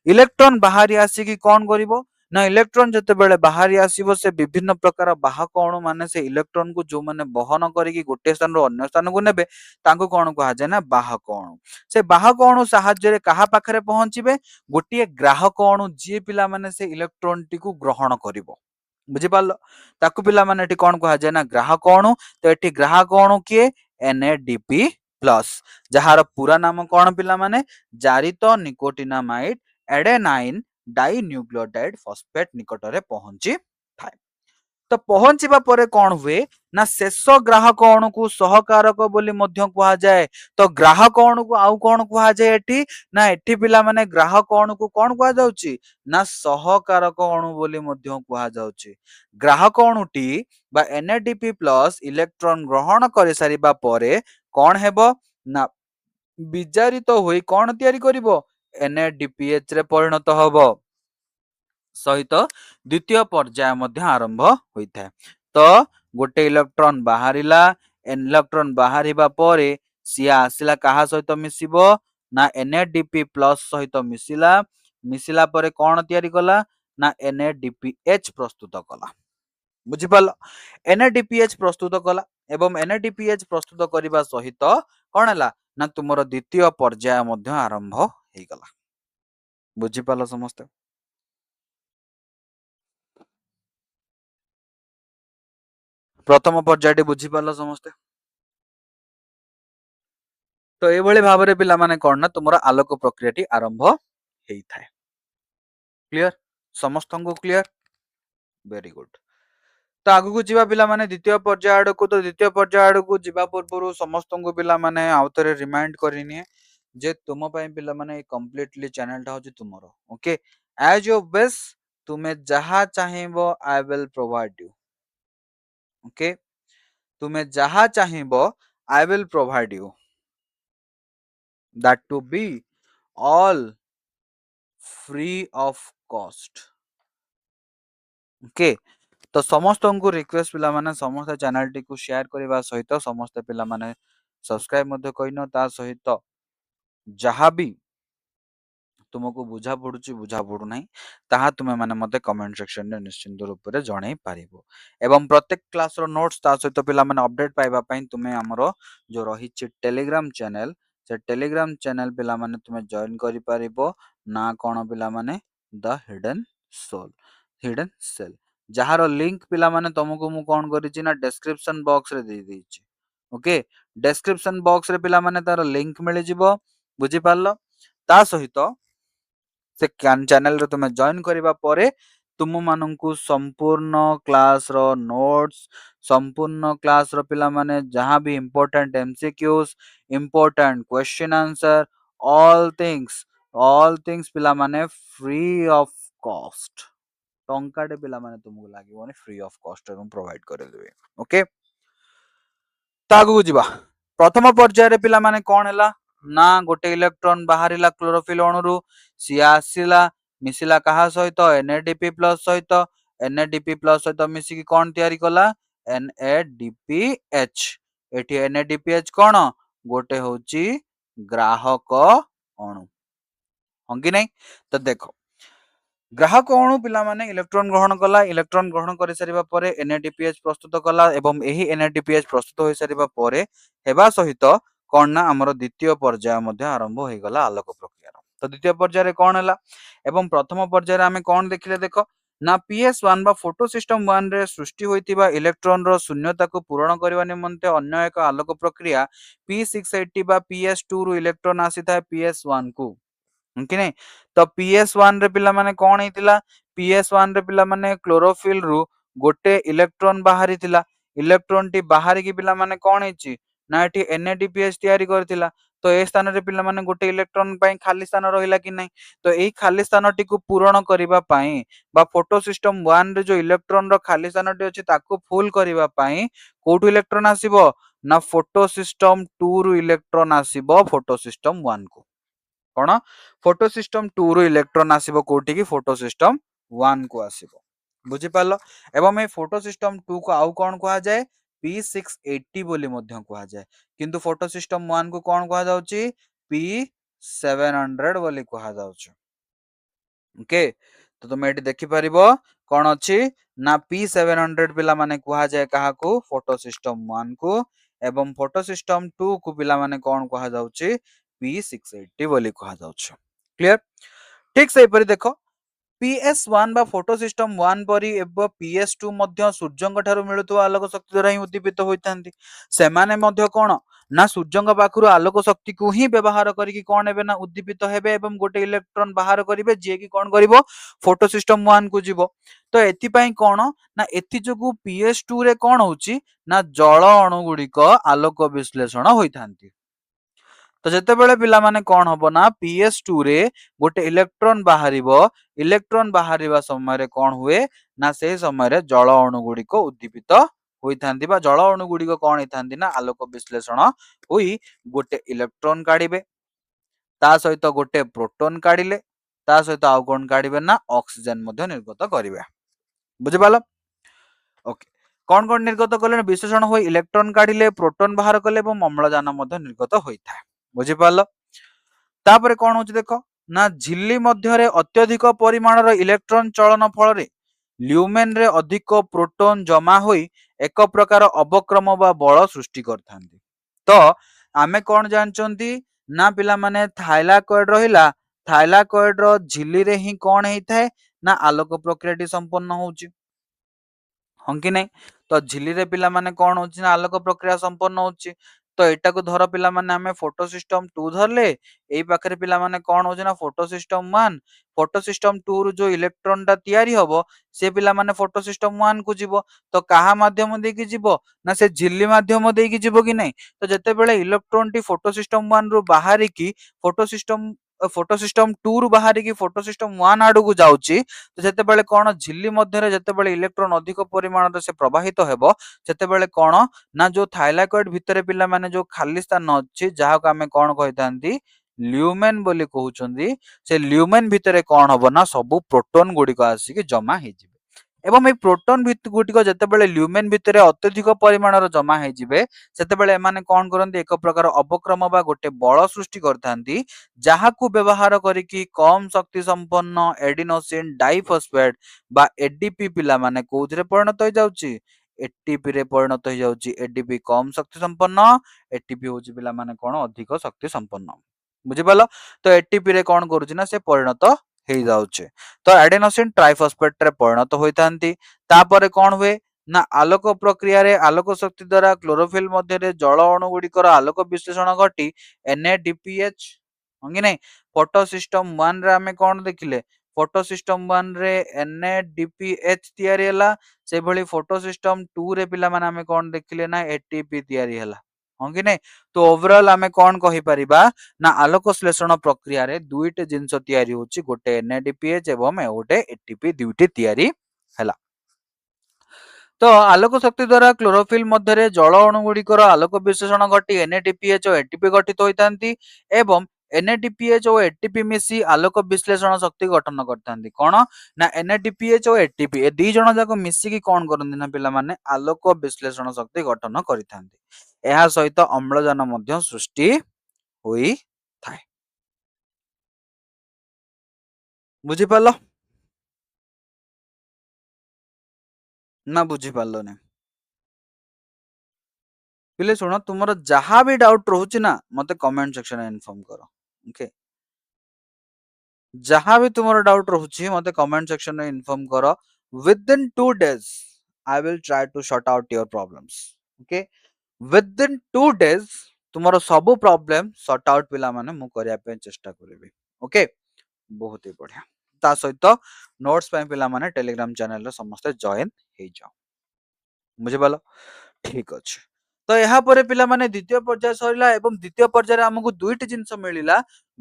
ଇଲେକ୍ଟ୍ରନ ବାହାରି ଆସିକି କଣ କରିବ ନା ଇଲେକ୍ଟ୍ରନ ଯେତେବେଳେ ବାହାରି ଆସିବ ସେ ବିଭିନ୍ନ ପ୍ରକାର ବାହକ ଅଣୁ ମାନେ ସେ ଇଲେକ୍ଟ୍ରନକୁ ଯୋଉମାନେ ବହନ କରିକି ଗୋଟିଏ ସ୍ଥାନରୁ ଅନ୍ୟ ସ୍ଥାନକୁ ନେବେ ତାଙ୍କୁ କଣ କୁହାଯାଏ ନା ବାହକ ଅଣୁ। ସେ ବାହକ ଅଣୁ ସାହାଯ୍ୟରେ କାହା ପାଖରେ ପହଞ୍ଚିବେ, ଗୋଟିଏ ଗ୍ରାହକ ଅଣୁ ଯିଏ ପିଲାମାନେ ସେ ଇଲେକ୍ଟ୍ରନଟିକୁ ଗ୍ରହଣ କରିବ। ବୁଝିପାରିଲ? ତାକୁ ପିଲାମାନେ ଏଠି କଣ କୁହାଯାଏ ନା ଗ୍ରାହକ ଅଣୁ। ତ ଏଠି ଗ୍ରାହକ ଅଣୁ କିଏ NADP+, ଯାହାର ପୁରା ନାମ କଣ ପିଲାମାନେ ଜାରିତ ନିକୋଟିନାମାଇଡ ଏଡେନାଇନ ଡାଇନ୍ୟୁକ୍ଲିଓଟାଇଡ ଫସ୍ଫେଟ ନିକଟରେ ପହଞ୍ଚି ଥାଏ। ତ ପହଞ୍ଚିବା ପରେ କଣ ହୁଏ ନା ଶେଷ ଗ୍ରାହକ ଅଣୁକୁ ସହକାରକ ବୋଲି ମଧ୍ୟ କୁହାଯାଏ। ତ ଗ୍ରାହକ ଅଣୁକୁ ଆଉ କଣ କୁହାଯାଏ ଏଠି ନା ଏଠି ପିଲାମାନେ ଗ୍ରାହକ ଅଣୁକୁ କଣ କୁହାଯାଉଛି ନା ସହକାରକ ଅଣୁ ବୋଲି ମଧ୍ୟ କୁହାଯାଉଛି। ଗ୍ରାହକ ଅଣୁଟି ବା NADP+ ଇଲେକ୍ଟ୍ରନ ଗ୍ରହଣ କରିସାରିବା ପରେ କଣ ହେବ ନା ବିଜାରିତ ହୋଇ କଣ ତିଆରି କରିବ NADPH ରେ ପରିଣତ ହବ। ସହିତ ଦ୍ୱିତୀୟ ପର୍ଯ୍ୟାୟ ମଧ୍ୟ ଆରମ୍ଭ ହୋଇଥାଏ। ତ ଗୋଟେ ଇଲେକ୍ଟ୍ରନ ବାହାରିଲା, ଇଲେକ୍ଟ୍ରନ ବାହାରିବା ପରେ ସିଏ ଆସିଲା କାହା ସହିତ ମିଶିବ ନା NADP+ ସହିତ ମିଶିଲା। मिसिला परे कौन तैयारी कला ना NADPH प्रस्तुत कला बुझिपाल NADPH प्रस्तुत कला एवं NADPH प्रस्तुत करने सहित कौन है ना तुमर द्वितीय पर्याय मध्य आरंभ हो गला बुझिपाल समस्ते प्रथम पर्यायटी बुझिपाल समस्ते तो ये भाव में पिला कौन ना तुम आलोक प्रक्रिया आरंभ होता है क्लियर समस्त को क्लियर वेरी गुड तो आगु को जीवा पिला माने द्वितीय पर्याय आड़क तो द्वितीय पर्याय आड़क जीवा पूर्व समस्त को पिला माने आउथरे रिमाइंड करनी जे तुम पिला माने कंप्लीटली चैनल टा होची तुमरो ओके एज योर बेस्ट तुम्हें जहा चाहिबो I will provide you okay तुम्हें जहा चाहिबो I will provide you that to be all free of cost okay तो समस्त को रिक्वेस्ट पिला माने समस्त चैनल टी को शेयर करबा सहित समस्त पिला माने सब्सक्राइब मध्य कइनो ता सहित जहा भी तुमको बुझा पड़ुची बुझा पड़ू ना ताहा तुमे माने मते कमेंट सेक्शन रे निश्चिंत रूप रे जणाई पारिबो एवं प्रत्येक क्लास रो नोट्स ता सहित पिला माने अपडेट पाइबा पई तुमे हमरो जो रहिछि टेलीग्राम चैनल से टेलीग्राम चैनल पिला माने तुमे जॉइन करि पारिबो ना कोन पिला माने द हिडन सेल जहार लिंक पिला माने तुमको मु कोन करिछि ना डिस्क्रिप्शन बॉक्स रे दे देछि ओके डिस्क्रिप्शन बॉक्स रे पिला माने तार लिंक मिलि जिवो बुझि पारलो ता सहित से चैनल रे तुम जॉइन करबा परे तुम माननकु संपूर्ण क्लास रो नोट्स संपूर्ण क्लास रो पिला माने जहां भी important MCQs important question answer all things पिला माने फ्री ऑफ कॉस्ट टंकाटे पिला माने तुमको लागिवनी फ्री ऑफ कॉस्ट रे प्रोवाइड करे देबे ओके तागु जिबा प्रथम पर्याय पिला माने कोन हैला ना गोटे इलेक्ट्रॉन बाहरिला क्लोरोफिल अणुरु सी आसिला मिसिला कहा सहित NADP+ सहित NADP+ सहित मिसिकी कोन तयारी कला NADPH एठी NADPH कोन गोटे होची ग्राहक अणु हंगी नहीं तो देखो ग्राहक अणु पिला माने इलेक्ट्रॉन ग्रहण कर सारिबा परे NADPH प्रस्तुत कला एवं एही NADPH प्रस्तुत होई सारिबा परे हेबा सहित कोन ना हमर द्वितीय पर्याय मध्ये आरंभ होई गला आलोक प्रक्रिया तो द्वितीय पर्याय रे कोन हला एवं प्रथम पर्याय रे हमें कोन देखिले देखो ना PS1 बा फोटो सिस्टम 1 रे सृष्टि होइतिबा इलेक्ट्रॉन रो शून्यता को पूरण करबा निमंते अन्य एक आलोक प्रक्रिया P680 बा PS2 रु इलेक्ट्रॉन आसीता PS1 को कि नहीं तो PS1 रे पिला माने कोन हेतिला PS1 रे पिला माने क्लोरोफिल रु गोटे इलेक्ट्रॉन बाहरी थिला इलेक्ट्रॉन टी बाहरी की पिला माने कोन हेची ना एठी NADPH तयारी करथिला तो ए स्थान रे पिला माने गोटे इलेक्ट्रॉन पई खाली स्थान रहिला कि नहीं तो एई खाली स्थान टी को पूरण करिबा पई बा फोटो सिस्टम 1 रे जो इलेक्ट्रॉन रो खाली स्थान टी अछि ताको फुल करिबा पई कोठु इलेक्ट्रॉन आसीबो ना फोटो सिस्टम 2 रु इलेक्ट्रॉन आसीबो फोटो सिस्टम 1 को कोन फोटो सिस्टम 2 रु इलेक्ट्रॉन आसीबो कोठी की फोटो सिस्टम 1 को आसीबो बुझि पालो एवं ए फोटो सिस्टम 2 को आउ कोन कहा जाय P680 बोली मध्य कहा जाय किंतु फोटो सिस्टम 1 को कोन कहा जाउची P700 बोली कहा जाउची ओके तो तुम एटी देखि परिबो कोन अछि ना P700 पिला माने कहा जाय काहा को फोटो सिस्टम 1 को एवं फोटो सिस्टम 2 को पिला माने कोन कहा जाउची P680 बोली कहा जाउछ क्लियर ठीक से परि देखो PS1 बा फोटो सिस्टम 1 परि एब PS2 मध्य सूर्यंक ठारू मिलुतो आलोक शक्ति द्वारा ही उद्दीपित होइतांती सेमाने मध्य कोन ना सूर्यंक पाखरु आलोक शक्ति को ही व्यवहार करिकि कोन हेबे ना उद्दीपित हेबे एवं गोटे इलेक्ट्रॉन बाहर करिवे जे कि कोन करिवो फोटो सिस्टम 1 को जीवो तो एथि पई कोन ना एथि जोगु PS2 रे कोन होची ना जल अणु गुडी को आलोक विश्लेषण होइतांती तो जेते बेले पिला माने कोन हबो ना PS2 रे गोटे इलेक्ट्रॉन बाहरिबा समय रे कोन हुए ना से समय रे जल अणु गुडी को उद्दीपित होइथांती बा जल अणु गुडी को कोन हिथांती ना आलोक विश्लेषण होई गोटे इलेक्ट्रॉन काढिबे ता सहित गोटे प्रोटॉन काढिले ता सहित आउ कोन काढिबे ना ऑक्सीजन मध्ये निर्गत करिवे बुझि पालो ओके कोन कोन निर्गत कले विश्लेषण होई इलेक्ट्रॉन काढिले प्रोटॉन बाहर कले एवं अम्लजान मध्ये निर्गत होइथाय बुझि पालो तापरे कोन होची देखो ନା ଝିଲ୍ଲି ମଧ୍ୟରେ ଅତ୍ୟଧିକ ପରିମାଣର ଇଲେକ୍ଟ୍ରନ୍ ଚଳନ ଫଳରେ ଲ୍ୟୁମେନରେ ଅଧିକ ପ୍ରୋଟୋନ ଜମା ହୋଇ ଏକ ପ୍ରକାର ଅବକ୍ରମ ବା ବଳ ସୃଷ୍ଟି କରିଥାନ୍ତି। ତ ଆମେ କଣ ଜାଣିଛନ୍ତି ନା ପିଲାମାନେ ଥାଇଲାକଏଡ ରହିଲା, ଥାଇଲାକଏଡ ର ଝିଲ୍ଲିରେ ହିଁ କଣ ହେଇଥାଏ ନା ଆଲୋକ ପ୍ରକ୍ରିୟାଟି ସମ୍ପନ୍ନ ହଉଛି, ହଁ କି ନାଇଁ? ତ ଝିଲ୍ଲିରେ ପିଲାମାନେ କଣ ହଉଛି ନା ଆଲୋକ ପ୍ରକ୍ରିୟା ସମ୍ପନ୍ନ ହଉଛି। ତ ଏଇଟାକୁ ଧର ପିଲାମାନେ ଆମେ ଫୋଟୋ ସିଷ୍ଟମ 2 ଧରଲେ, ଏଇ ପାଖରେ ପିଲାମାନେ କଣ ହଉଛି ନା ଫୋଟୋ ସିଷ୍ଟମ 1, ଫୋଟୋ ସିଷ୍ଟମ 2 ରୁ ଯୋଉ ଇଲେକ୍ଟ୍ରନ ଟା ତିଆରି ହବ ସେ ପିଲାମାନେ ଫୋଟୋ ସିଷ୍ଟମ 1 କୁ ଯିବ। ତ କାହା ମାଧ୍ୟମ ଦେଇକି ଯିବ ନା ସେ ଝିଲ୍ଲି ମାଧ୍ୟମ ଦେଇକି ଯିବ କି ନାଇଁ? ତ ଯେତେବେଳେ ଇଲେକ୍ଟ୍ରନ ଟି ଫୋଟୋ ସିଷ୍ଟମ 1 ରୁ ବାହାରିକି ଫୋଟୋ ସିଷ୍ଟମ 2 ରୁ ବାହାରିକି ଫୋଟୋ ସିଷ୍ଟମ 1 ଆଡକୁ ଯାଉଛି, ତ ସେତେବେଳେ କଣ ଝିଲ୍ଲି ମଧ୍ୟରେ ଯେତେବେଳେ ଇଲେକ୍ଟ୍ରନ ଅଧିକ ପରିମାଣରେ ସେ ପ୍ରବାହିତ ହେବ, ସେତେବେଳେ କଣ ନା ଯୋଉ ଥାଇଲାକଏଡ ଭିତରେ ପିଲାମାନେ ଯୋଉ ଖାଲି ସ୍ଥାନ ଅଛି ଯାହାକୁ ଆମେ କଣ କହିଥାନ୍ତି ଲ୍ୟୁମେନ ବୋଲି କହୁଛନ୍ତି, ସେ ଲ୍ୟୁମେନ ଭିତରେ କଣ ହବ ନା ସବୁ ପ୍ରୋଟୋନ ଗୁଡିକ ଆସିକି ଜମା ହେଇଯିବେ। ଏବଂ ଏଇ ପ୍ରୋଟୋନ ଗୁଡିକ ଯେତେବେଳେ ଲ୍ୟୁମେନ ଭିତରେ ଅତ୍ୟଧିକ ପରିମାଣର ଜମା ହେଇଯିବେ, ସେତେବେଳେ ଏମାନେ କଣ କରନ୍ତି ଏକ ପ୍ରକାର ଅବକ୍ରମ ବା ଗୋଟେ ବଳ ସୃଷ୍ଟି କରିଥାନ୍ତି, ଯାହାକୁ ବ୍ୟବହାର କରିକି କମ ଶକ୍ତି ସମ୍ପନ୍ନ ଏଡିନୋସିନ ଡାଇଫସ୍ଫେଟ ବା ଏଡିପି ପିଲାମାନେ କୋଉଥିରେ ପରିଣତ ହେଇଯାଉଛି, ଏଟିପି ରେ ପରିଣତ ହେଇଯାଉଛି। ଏଡିପି କମ ଶକ୍ତି ସମ୍ପନ୍ନ, ଏଟିପି ହଉଛି ପିଲାମାନେ କଣ ଅଧିକ ଶକ୍ତି ସମ୍ପନ୍ନ, ବୁଝିପାରିଲ? ତ ଏଟିପି ରେ କଣ କରୁଛି ନା ସେ ପରିଣତ ହେଇଯାଉଛି। ତ ଆଡେନୋସିନ ଟ୍ରାଇଫସ୍ଫେଟ ରେ ପରିଣତ ହୋଇଥାନ୍ତି। ତାପରେ କଣ ହୁଏ ନା ଆଲୋକ ପ୍ରକ୍ରିୟାରେ ଆଲୋକ ଶକ୍ତି ଦ୍ୱାରା କ୍ଲୋରୋଫିଲ ମଧ୍ୟରେ ଜଳ ଅଣୁ ଗୁଡିକର ଆଲୋକ ବିଶ୍ଳେଷଣ ଘଟି NADPH, ହଁ କି ନାଇଁ? ଫୋଟୋ ସିଷ୍ଟମ 1 ରେ ଆମେ କଣ ଦେଖିଲେ, ଫୋଟୋ ସିଷ୍ଟମ 1 ରେ NADPH ତିଆରି ହେଲା। ସେଇଭଳି ଫୋଟୋ ସିଷ୍ଟମ 2 ରେ ପିଲାମାନେ ଆମେ କଣ ଦେଖିଲେ ନା ATP ତିଆରି ହେଲା, ହଁ କି ନାଇଁ? ତ ଓଭରଅଲ ଆମେ କଣ କହିପାରିବା ନା ଆଲୋକ ଶ୍ଳେଷଣ ପ୍ରକ୍ରିୟାରେ ଦୁଇଟି ଜିନିଷ ତିଆରି ହଉଛି, ଗୋଟେ NADPH ଏବଂ ଗୋଟେ ATP ଦୁଇଟି ତିଆରି ହେଲା। ତ ଆଲୋକ ଶକ୍ତି ଦ୍ୱାରା କ୍ଲୋରୋଫିଲ ମଧ୍ୟରେ ଜଳ ଅଣୁ ଗୁଡିକର ଆଲୋକ ବିଶ୍ଳେଷଣ ଘଟି NADPH ଓ ATP ଗଠିତ ହୋଇଥାନ୍ତି ଏବଂ NADPH ଓ ATP ମିଶି ଆଲୋକ ବିଶ୍ଳେଷଣ ଶକ୍ତି ଗଠନ କରିଥାନ୍ତି। କଣ ନା NADPH ଓ ATP ଏ ଦି ଜଣ ଯାକ ମିଶିକି କଣ କରନ୍ତି ନା ପିଲାମାନେ ଆଲୋକ ବିଶ୍ଳେଷଣ ଶକ୍ତି ଗଠନ କରିଥାନ୍ତି। ଏହା ସହିତ ଅମ୍ଳଜାନ ମଧ୍ୟ ସୃଷ୍ଟି ହୋଇଥାଏ। ବୁଝିପାରିଲ ନା ବୁଝିପାରିଲନି? ପିଲେ ଶୁଣ, ତୁମର ଯାହା ବି ଡାଉଟ ରହୁଛି ନା ମତେ କମେଣ୍ଟ ସେକ୍ସନରେ ଇନଫର୍ମ କର। ଓକେ, ଯାହା ବି ତୁମର ଡାଉଟ ରହୁଛି ମତେ କମେଣ୍ଟ ସେକ୍ସନରେ ଇନଫର୍ମ କର। within 2 days I will try to sort out your problems. Okay, within 2 days ତୁମର ସବୁ ପ୍ରୋବ୍ଲେମ ସର୍ଟ ଆଉଟ ପିଲାମାନେ ମୁଁ କରିବା ପାଇଁ ଚେଷ୍ଟା କରିବି। ଓକେ, ବହୁତ ହି ବଢିଆ। ତା ସହିତ ନୋଟ୍ସ ପାଇଁ ପିଲାମାନେ ଟେଲିଗ୍ରାମ ଚ୍ୟାନେଲରେ ସମସ୍ତେ ଜଏନ ହେଇଯାଅ, ବୁଝିପାରିଲ? ଠିକ ଅଛି। ତ ଏହା ପରେ ପିଲାମାନେ ଦ୍ୱିତୀୟ ପର୍ଯ୍ୟାୟ ସରିଲା ଏବଂ ଦ୍ୱିତୀୟ ପର୍ଯ୍ୟାୟରେ ଆମକୁ ଦୁଇଟି ଜିନିଷ ମିଳିଲା।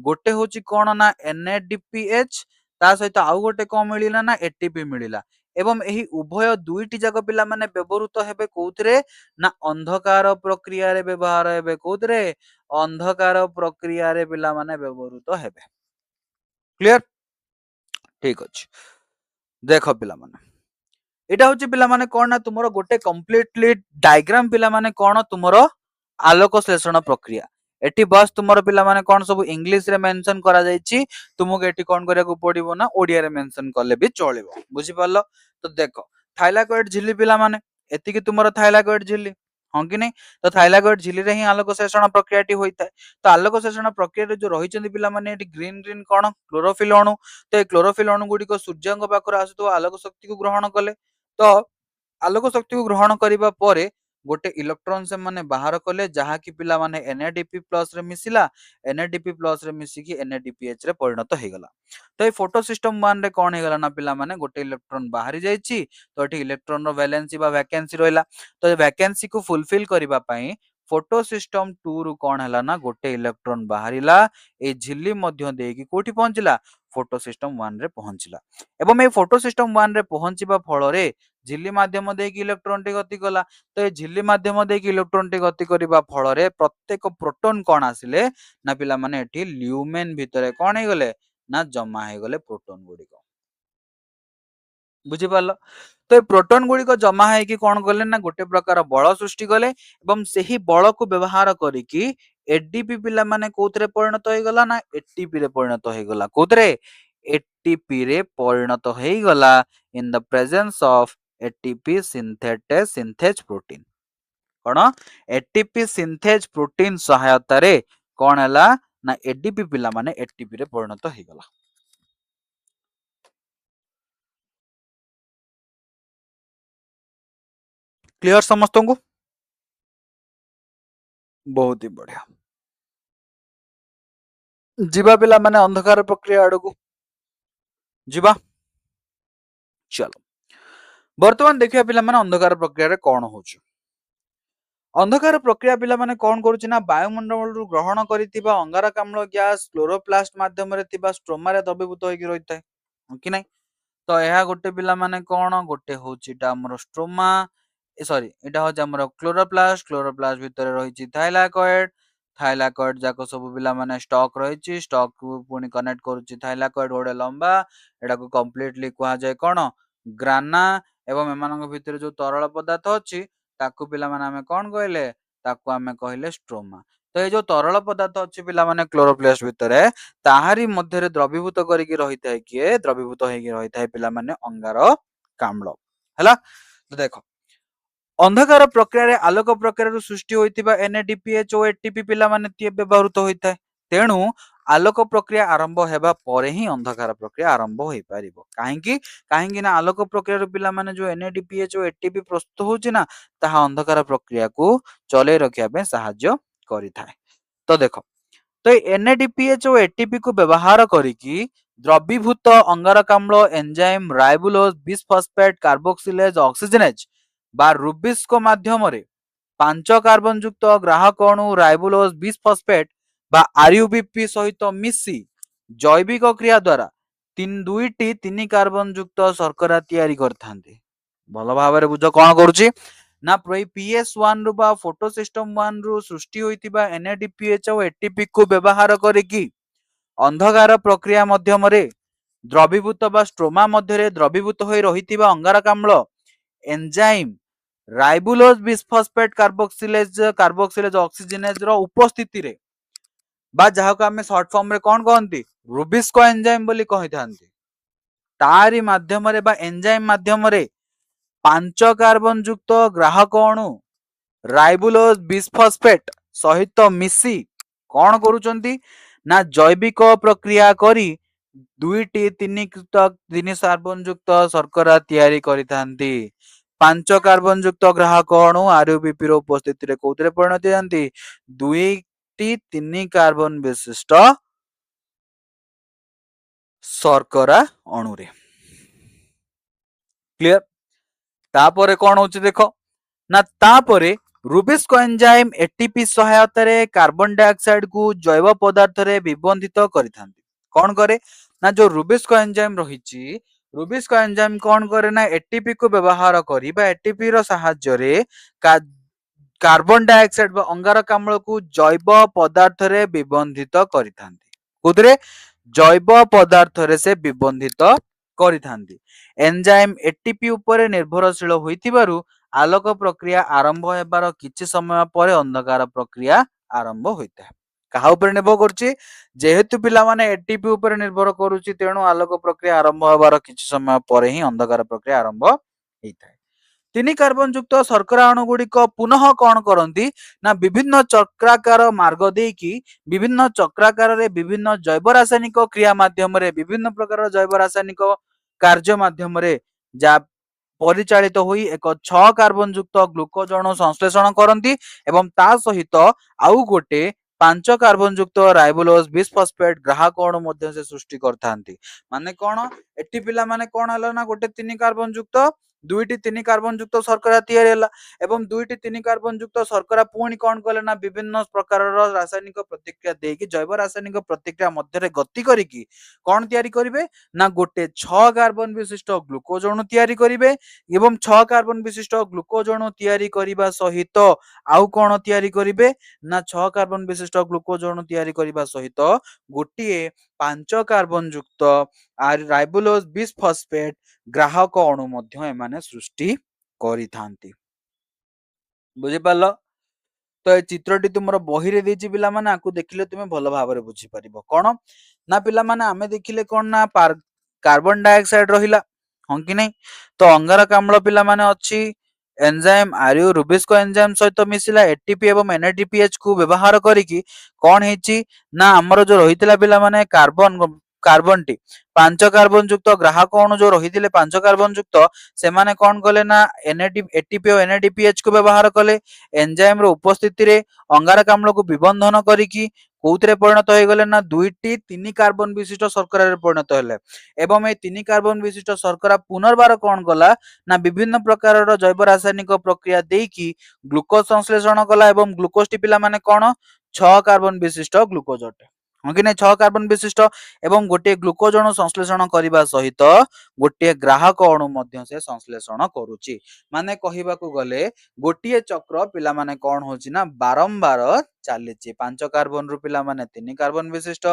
ଗୋଟେ ହଉଛି କଣ ନା NADPH, ତା ସହିତ ଆଉ ଗୋଟେ କଣ ମିଳିଲା ନା ATP ମିଳିଲା। ଏବଂ ଏହି ଉଭୟ ଦୁଇଟି ଯାକ ପିଲାମାନେ ବ୍ୟବହୃତ ହେବେ କୋଉଥିରେ ନା ଅନ୍ଧକାର ପ୍ରକ୍ରିୟାରେ ବ୍ୟବହାର ହେବେ। କୋଉଥିରେ? ଅନ୍ଧକାର ପ୍ରକ୍ରିୟାରେ ପିଲାମାନେ ବ୍ୟବହୃତ ହେବେ। କ୍ଲିୟର? ଠିକ ଅଛି। ଦେଖ ପିଲାମାନେ, ଏଇଟା ହଉଛି ପିଲାମାନେ କଣ ନା ତୁମର ଗୋଟେ କମ୍ପ୍ଲିଟଲି ଡାଇଗ୍ରାମ ପିଲାମାନେ କଣ ତୁମର ଆଲୋକ ଶ୍ଳେଷଣ ପ୍ରକ୍ରିୟା। ଏଠି ବସ୍ ତୁମର ପିଲାମାନେ କଣ ସବୁ ଇଂଲିଶ ରେ ମେନସନ କରାଯାଇଛି, ତୁମକୁ ଏଠି କଣ କରିବାକୁ ପଡିବ ନା ଓଡିଆରେ ମେନସନ କଲେ ବି ଚଳିବ, ବୁଝିପାରିଲ? ତ ଦେଖ ଥାଇଲାକଏଡ ଝିଲ୍ଲି ପିଲାମାନେ, ଏତିକି ତୁମର ଥାଇଲାକଏଡ ଝିଲ୍ଲି, ହଁ କି ନାଇଁ? ତ ଥାଇଲାକଏଡ ଝିଲ୍ଲିରେ ହିଁ ଆଲୋକ ଶ୍ଳେଷଣ ପ୍ରକ୍ରିୟାଟି ହୋଇଥାଏ। ତ ଆଲୋକ ଶ୍ଳେଷଣ ପ୍ରକ୍ରିୟାରେ ଯୋଉ ରହିଛନ୍ତି ପିଲାମାନେ ଏଠି ଗ୍ରୀନ ଗ୍ରୀନ କଣ କ୍ଲୋରୋଫିଲ ଅଣୁ। ତ ଏଇ କ୍ଲୋରୋଫିଲ ଅଣୁ ଗୁଡିକ ସୂର୍ଯ୍ୟଙ୍କ ପାଖରୁ ଆସୁଥିବା ଆଲୋକ ଶକ୍ତିକୁ ଗ୍ରହଣ କଲେ। ତ ଆଲୋକ ଶକ୍ତିକୁ ଗ୍ରହଣ କରିବା ପରେ ଗୋଟେ ଇଲେକ୍ଟ୍ରନ ସେମାନେ ବାହାର କଲେ, ଯାହାକି ପିଲାମାନେ NADP ପ୍ଲସ ରେ ମିଶିଲା। NADP ପ୍ଲସ ରେ ମିଶିକି NADPH ରେ ପରିଣତ ହେଇଗଲା। ତ ଏଇ ଫୋଟୋ ସିଷ୍ଟମ 1 ରେ କଣ ହେଇଗଲା ନା ପିଲାମାନେ ଗୋଟେ ଇଲେକ୍ଟ୍ରନ ବାହାରି ଯାଇଛି। ତ ଏଠି ଇଲେକ୍ଟ୍ରନ ର ଭ୍ୟାଲେନ୍ସି ବା ଭ୍ୟାକେନ୍ସି ରହିଲା। ତ ଏ ଭ୍ୟାକେନ୍ସି କୁ ଫୁଲଫିଲ କରିବା ପାଇଁ ଫୋଟୋ ସିଷ୍ଟମ 2 ରୁ କଣ ହେଲା ନା ଗୋଟେ ଇଲେକ୍ଟ୍ରନ ବାହାରିଲା। ଏଇ ଝିଲ୍ଲି ମଧ୍ୟ ଦେଇକି କୋଉଠି ପହଞ୍ଚିଲା? ଫୋଟୋ ସିଷ୍ଟମ 1 ରେ ପହଞ୍ଚିଲା। ଏବଂ ଏଇ ଫୋଟୋ ସିଷ୍ଟମ 1 ରେ ପହଞ୍ଚିବା ଫଳରେ ଝିଲ୍ଲି ମାଧ୍ୟମ ଦେଇକି ଇଲେକ୍ଟ୍ରନ ଟି ଗତି କଲା। ତ ଏ ଝିଲ୍ଲି ମାଧ୍ୟମ ଦେଇକି ଇଲେକ୍ଟ୍ରନ ଟି ଗତି କରିବା ଫଳରେ ପ୍ରତ୍ୟେକ ପ୍ରୋଟୋନ କଣ ଆସିଲେ ନା ପିଲାମାନେ ଏଠି ଲ୍ୟୁମେନ ଭିତରେ କଣ ହେଇଗଲେ ନା ଜମା ହେଇଗଲେ ପ୍ରୋଟୋନ ଗୁଡିକ, ବୁଝିପାରିଲ? ତ ଏ ପ୍ରୋଟୋନ ଗୁଡିକ ଜମା ହେଇକି କଣ କଲେ ନା ଗୋଟେ ପ୍ରକାର ବଳ ସୃଷ୍ଟି କଲେ ଏବଂ ସେହି ବଳକୁ ବ୍ୟବହାର କରିକି एडीपी पिला माने कोथरे परिणत होई गला ना एटीपी रे परिणत होई गला कोथरे एटीपी रे परिणत होई गला in the presence of ATP synthase protein कौन एटीपी सिंथेज प्रोटीन सहायता रे कौन हैला ना एडीपी पिला माने एटीपी रे परिणत होई गला क्लियर समस्त को बहुत ही बढ़िया जीवा पिला माने अंधकार प्रक्रिया आड़ को जीवा चलो वर्तमान देखिए पिला माने अंधकार प्रक्रिया रे कौन होछ अंधकार प्रक्रिया पिला माने कौन करूची ना वायुमंडल रु ग्रहण करितिबा अंगारकाम्ल गैस क्लोरोप्लास्ट माध्यम रे तिबा स्ट्रोमा रे द्रवीभूत होई रहिଥାଏ कि नहीं तो यह गोटे पिला माने कौन गोटे होची टा हमर स्ट्रोमा सॉरी एटा हो हमर क्लोरोप्लास्ट भितर रहिची थाइलाकॉइड जाको सब पिला माने स्टॉक रहिची स्टॉक को पुनी कनेक्ट करूची थाइलाकॉइड गोटे लंबा एटा को कंप्लीटली कुहा जाय कोन ग्राना एवं एमानक भितर जो तरल पदार्थ अछि ताकू पिला माने हमें कोन कहले ताकू हमें कहले स्ट्रोमा तो ये जो तरल पदार्थ अछि पिला माने क्लोरोप्लास्ट भितर ताहारी मध्य द्रवीभूत करिकी रहिଥାଏ किए द्रवीभूत होइकी रहिଥାଏ पिला माने अंगार काम्ल हैला तो देखो अंधकार प्रक्रिया आलोक प्रक्रिया सृष्टि होइतिबा एनएडीपीएच और एटीपी पिला माने तिए व्यवहृत होइଥାଏ तेणु आलोक प्रक्रिया आरंभ हेबा परे ही अंधकार प्रक्रिया आरंभ होई पारिबो काहेकि ना आलोक प्रक्रिया पिला माने जो एनएडीपीएच और एटीपी प्रस्तुत होची ना ताहा अंधकार प्रक्रिया को चले रखिया पे सहाय्य करिथाय तो देखो तो एनएडीपीएच और एटीपी को व्यवहार करिकी द्रवीभूत अंगारकाम्ल enzyme ribulose bisphosphate carboxylase oxygenase बा रुबिस्को माध्यम रे 5 कार्बन युक्त ग्राहक अणु राइबोलोज बिसफॉस्फेट बा आरयूबीपी सहित मिसी जैविक क्रिया द्वारा 3 कार्बन युक्त शर्करा तैयारी करथांती भल भाव बुझ कौन करुची ना PS1 रु बा फोटो सिस्टम 1 रु सृष्टि होइतिबा एनएडीपीएच और एटीपी को व्यवहार करिकी अंधकार प्रक्रिया माध्यम रे द्रवीभूत बा स्ट्रोमा मध्य रे द्रवीभूत होई रहितिबा अंगारकाम्ल enzyme ribulose bisphosphate carboxylase oxygenase रो उपस्थिति रे बा जहा को हमें शॉर्ट फॉर्म रे कौन कहंती रुबिस्को एंजाइम बोली कहिथांती तारी माध्यम रे बा एंजाइम माध्यम रे 5 कार्बन युक्त ग्राहक अणु राइबोलोज बिसफॉस्फेट सहित मिसी कौन करूचंती ना जैविक प्रक्रिया करी 2-3 कार्बन युक्त शर्करा तैयारी करिथांती 5 कार्बन युक्त ग्राहक अणु आरयूबीपी रो उपस्थिति रे कोथरे परिणत जानती 2-3 कार्बन विशिष्ट शर्करा अणु रे क्लियर तापरे कौन होची देखो ना तापरे रुबिस्को एंजाइम एटीपी सहायता रे कार्बन डाइऑक्साइड को जैव पदार्थ रे विबंधित करिथांती कौन करे ना जो रुबिस्को एंजाइम रहिची रुबिस्को एंजाइम कौन करे ना एटीपी को व्यवहार करी बा एटीपी रो सहायता रे कार्बन डाइऑक्साइड बा अंगारकाम्ल को जैव पदार्थ रे विबंधित करिथांती कुदरे जैव पदार्थ रे से विबंधित करिथांती एंजाइम एटीपी ऊपर निर्भरशील होइतिबारु आलोक प्रक्रिया आरंभ हेबार किछि समय परे अंधकार प्रक्रिया आरंभ होइता कहा ऊपर निर्भर करछि जेहेतु पिला माने एटीपी ऊपर निर्भर करूछि तेणु आलोक प्रक्रिया आरंभ हेबार किछि समय परे ही अंधकार प्रक्रिया आरंभ होइता 3 कार्बन युक्त शर्करा अणु गुड़िक पुनः कौन करती ना विभिन्न चक्राकार मार्ग देकी विभिन्न चक्राकार रे विभिन्न जैव रासायनिक क्रिया माध्यम रे विभिन्न प्रकार जैव रासायनिक कार्य माध्यम रे जा परिचालित होई एक 6 कार्बन युक्त ग्लूकोज अणु संश्लेषण करती एवं ता सहित आउ गोटे 5 कार्बन युक्त राइबोलोज बिसफॉस्फेट ग्राहक अणु मध्य से सृष्टि करथांती माने कोन एटी पिला माने कोन हला ना गोटे 3 कार्बन युक्त 2-3 कार्बन युक्त शर्करा तैयारी होला एवं 2-3 कार्बन युक्त शर्करा पुणी कौन कले ना विभिन्न प्रकार रासायनिक प्रतिक्रिया देकी जैव रासायनिक प्रतिक्रिया मध्य गति करिकी कौन तैयारी करिवे ना गोटे 6 कार्बन विशिष्ट ग्लूकोज अणु तैयारी करिवे एवं 6 कार्बन विशिष्ट ग्लूकोज अणु तैयारी करिबा सहित आउ कौन तैयारी करिवे ना 6 कार्बन विशिष्ट ग्लूकोज अणु तैयारी करिबा सहित गोटिए 5 कार्बन युक्त राइबोलोज बिसफॉस्फेट ग्राहक अणु मध्य एमाने सृष्टि करिथांती बुझी पारलो ତ ଏ ଚିତ୍ରଟି ତୁମର ବହିରେ ଦେଇଛି ପିଲାମାନେ, ଆକୁ ଦେଖିଲେ ତୁମେ ଭଲ ଭାବରେ ବୁଝିପାରିବ। କଣ ନା ପିଲାମାନେ ଆମେ ଦେଖିଲେ କଣ ନା କାର୍ବନ ଡାଇଅକ୍ସାଇଡ ରହିଲା, ହଁ କି ନାଇଁ? ତ ଅଙ୍ଗାରକାମ୍ଳ ପିଲାମାନେ ଅଛି, ଏନଜାଇମ ଆରିଓ ରୁବିସ୍କୋ ଏନଜାଇମ ସହିତ ମିଶିଲା ଏଟିପି ଏବଂ ଏନଏଡିପିଏଚ କୁ ବ୍ୟବହାର କରିକି କଣ ହେଇଛି ନା ଆମର ଯୋଉ ରହିଥିଲା ପିଲାମାନେ କାର୍ବନଟି 5 କାର୍ବନ ଯୁକ୍ତ ଗ୍ରାହକ ଅଣୁ ଯୋଉ ରହିଥିଲେ 5 କାର୍ବନ ଯୁକ୍ତ, ସେମାନେ କଣ କଲେ ନା ଏଟିପି ଓ ଏନଏଡିପିଏଚ କୁ ବ୍ୟବହାର କଲେ। ଏନଜାଇମ ର ଉପସ୍ଥିତିରେ ଅଙ୍ଗାରକାମ୍ଳକୁ ବିବନ୍ଧନ କରିକି କୋଉଥିରେ ପରିଣତ ହେଇଗଲେ ନା 2ଟି 3 କାର୍ବନ ବିଶିଷ୍ଟ ଶର୍କରାରେ ପରିଣତ ହେଲେ। ଏବଂ এই 3 କାର୍ବନ ବିଶିଷ୍ଟ ଶର୍କରା ପୁନର୍ବାର କଣ କଲା ନା ବିଭିନ୍ନ ପ୍ରକାରର ଜୈବ ରାସାୟନିକ ପ୍ରକ୍ରିୟା ଦେଇକି ଗ୍ଲୁକୋଜ ସଂଶ୍ଳେଷଣ କଲା, ଏବଂ ଗ୍ଲୁକୋଜଟି ପିଲାମାନେ କଣ 6 କାର୍ବନ ବିଶିଷ୍ଟ ଗ୍ଲୁକୋଜ ଅଟେ, ହଁ କି ନାଇଁ? 6 କାର୍ବନ ବିଶିଷ୍ଟ, ଏବଂ ଗୋଟିଏ ଗ୍ଲୁକୋଜ ଅଣୁ ସଂଶ୍ଳେଷଣ କରିବା ସହିତ ଗୋଟିଏ ଗ୍ରାହକ ଅଣୁ ମଧ୍ୟ ସେ ସଂଶ୍ଳେଷଣ କରୁଛି। ମାନେ କହିବାକୁ ଗଲେ ଗୋଟିଏ ଚକ୍ର ପିଲାମାନେ କଣ ହଉଛି ନା ବାରମ୍ବାର ଚାଲିଛି। 5 କାର୍ବନ ରୁ ପିଲାମାନେ 3 କାର୍ବନ ବିଶିଷ୍ଟ,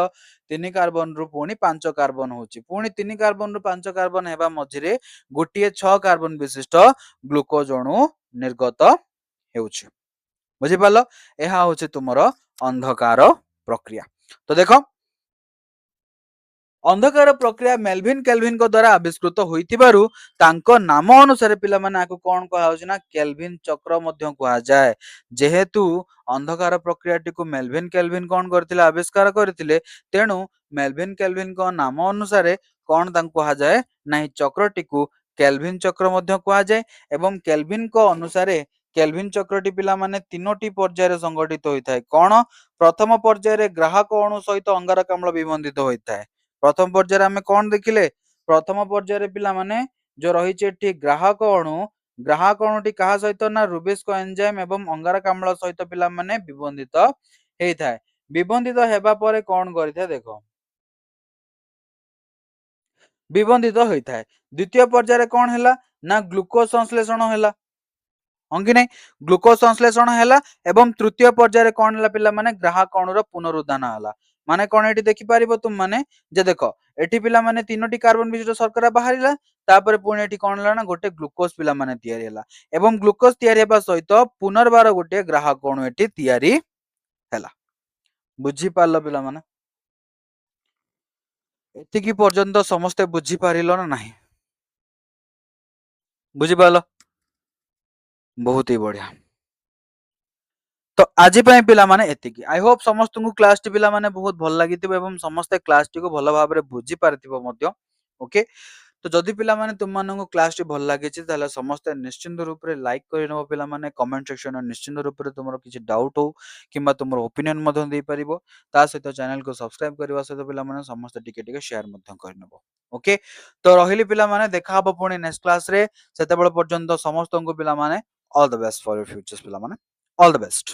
3 କାର୍ବନ ରୁ ପୁଣି 5 କାର୍ବନ ହଉଛି, ପୁଣି 3 କାର୍ବନ ରୁ 5 କାର୍ବନ ହେବା ମଝିରେ ଗୋଟିଏ 6 କାର୍ବନ ବିଶିଷ୍ଟ ଗ୍ଲୁକୋଜ ଅଣୁ ନିର୍ଗତ ହେଉଛି। ବୁଝିପାରିଲ? ଏହା ହଉଛି ତୁମର ଅନ୍ଧକାର ପ୍ରକ୍ରିୟା। ତ ଦେଖ, ଅନ୍ଧକାର ପ୍ରକ୍ରିୟା ମେଲଭିନ କେଲଭିନଙ୍କ ଦ୍ୱାରା ଆବିଷ୍କୃତ ହୋଇଥିବାରୁ ତାଙ୍କ ନାମ ଅନୁସାରେ ପିଲାମାନେ ଆକୁ କଣ କୁହାଯାଉଛି ନା କେଲଭିନ ଚକ୍ର ମଧ୍ୟ କୁହାଯାଏ। ଯେହେତୁ ଅନ୍ଧକାର ପ୍ରକ୍ରିୟାଟିକୁ ମେଲଭିନ କେଲଭିନ କଣ କରିଥିଲେ? ଆବିଷ୍କାର କରିଥିଲେ। ତେଣୁ ମେଲଭିନ କେଲଭିନଙ୍କ ନାମ ଅନୁସାରେ କଣ ତାଙ୍କୁ କୁହାଯାଏ ନା ଏହି ଚକ୍ରଟିକୁ କେଲଭିନ ଚକ୍ର ମଧ୍ୟ କୁହାଯାଏ। ଏବଂ କେଲଭିନଙ୍କ ଅନୁସାରେ କେଲଭିନ ଚକ୍ରଟି ପିଲାମାନେ 3ଟି ପର୍ଯ୍ୟାୟରେ ସଂଗଠିତ ହୋଇଥାଏ। କଣ? ପ୍ରଥମ ପର୍ଯ୍ୟାୟରେ ଗ୍ରାହକ ଅଣୁ ସହିତ ଅଙ୍ଗାରକାମ୍ଳ ବିବନ୍ଧିତ ହୋଇଥାଏ। ପ୍ରଥମ ପର୍ଯ୍ୟାୟରେ ଆମେ କଣ ଦେଖିଲେ? ପ୍ରଥମ ପର୍ଯ୍ୟାୟରେ ପିଲାମାନେ ଯୋଉ ରହିଛି ଏଠି ଗ୍ରାହକ ଅଣୁଟି କାହା ସହିତ ନା ରୁବିସ୍କୋ ଏନଜାଇମ ଏବଂ ଅଙ୍ଗାରକାମ୍ଳ ସହିତ ପିଲାମାନେ ବିବନ୍ଧିତ ହେଇଥାଏ। ବିବନ୍ଧିତ ହେବା ପରେ କଣ କରିଥାଏ? ଦେଖ, ବିବନ୍ଧିତ ହୋଇଥାଏ। ଦ୍ୱିତୀୟ ପର୍ଯ୍ୟାୟରେ କଣ ହେଲା ନା ଗ୍ଲୁକୋଜ ସଂଶ୍ଳେଷଣ ହେଲା, ହଁ କି ନାଇଁ? ଗ୍ଲୁକୋଜ ସଂଶ୍ଳେଷଣ ହେଲା, ଏବଂ ତୃତୀୟ ପର୍ଯ୍ୟାୟରେ କଣ ହେଲା ପିଲାମାନେ? ଗ୍ରାହକ ଅଣୁର ପୁନରୁଦ୍ଧାନ ହେଲା। ମାନେ କଣ ଏଠି ଦେଖିପାରିବ ତୁମ ମାନେ ଯେ ଦେଖ, ଏଠି ପିଲାମାନେ 3ଟି କାର୍ବନ ବିଶିଷ୍ଟ ଶର୍କରା ବାହାରିଲା, ତାପରେ ପୁଣି ଏଠି କଣ ହେଲା ନା ଗୋଟେ ଗ୍ଲୁକୋଜ ପିଲାମାନେ ତିଆରି ହେଲା, ଏବଂ ଗ୍ଲୁକୋଜ ତିଆରି ହେବା ସହିତ ପୁନର୍ବାର ଗୋଟେ ଗ୍ରାହକ ଅଣୁ ଏଠି ତିଆରି ହେଲା। ବୁଝିପାରିଲ ପିଲାମାନେ? ଏତିକି ପର୍ଯ୍ୟନ୍ତ ସମସ୍ତେ ବୁଝିପାରିଲ ନା ନାହିଁ? ବୁଝିପାରିଲ? ବହୁତ ହି ବଢିଆ। ତ ଆଜି ପାଇଁ ପିଲାମାନେ ଏତିକି। ଆଇ ହୋପ ସମସ୍ତଙ୍କୁ କ୍ଲାସଟି ପିଲାମାନେ ବହୁତ ଭଲ ଲାଗିଥିବ, ଏବଂ ସମସ୍ତେ କ୍ଲାସଟିକୁ ଭଲ ଭାବରେ ବୁଝି ପାରିଥିବ ମଧ୍ୟ। ଓକେ, ତ ଯଦି ପିଲାମାନେ ତୁମମାନଙ୍କୁ କ୍ଲାସଟି ଭଲ ଲାଗିଛି ତାହେଲେ ସମସ୍ତେ ନିଶ୍ଚିନ୍ତ ରୂପରେ ଲାଇକ୍ କରିନେବ ପିଲାମାନେ। କମେଣ୍ଟ ସେକ୍ସନରେ ନିଶ୍ଚିନ୍ତ ରୂପରେ ତୁମର କିଛି ଡାଉଟ୍ ହଉ କିମ୍ବା ତୁମର ଓପିନିଅନ ମଧ୍ୟ ଦେଇପାରିବ। ତା ସହିତ ଚ୍ୟାନେଲକୁ ସବସ୍କ୍ରାଇବ କରିବା ସହିତ ପିଲାମାନେ ସମସ୍ତେ ଟିକେ ଟିକେ ସେୟାର ମଧ୍ୟ କରିନେବ। ଓକେ, ତ ରହିଲି ପିଲାମାନେ, ଦେଖା ହବ ପୁଣି ନେକ୍ସଟ କ୍ଲାସରେ। ସେତେବେଳେ ପର୍ଯ୍ୟନ୍ତ ସମସ୍ତଙ୍କୁ ପିଲାମାନେ all the best for your futures ପିଲାମାନେ। All the best.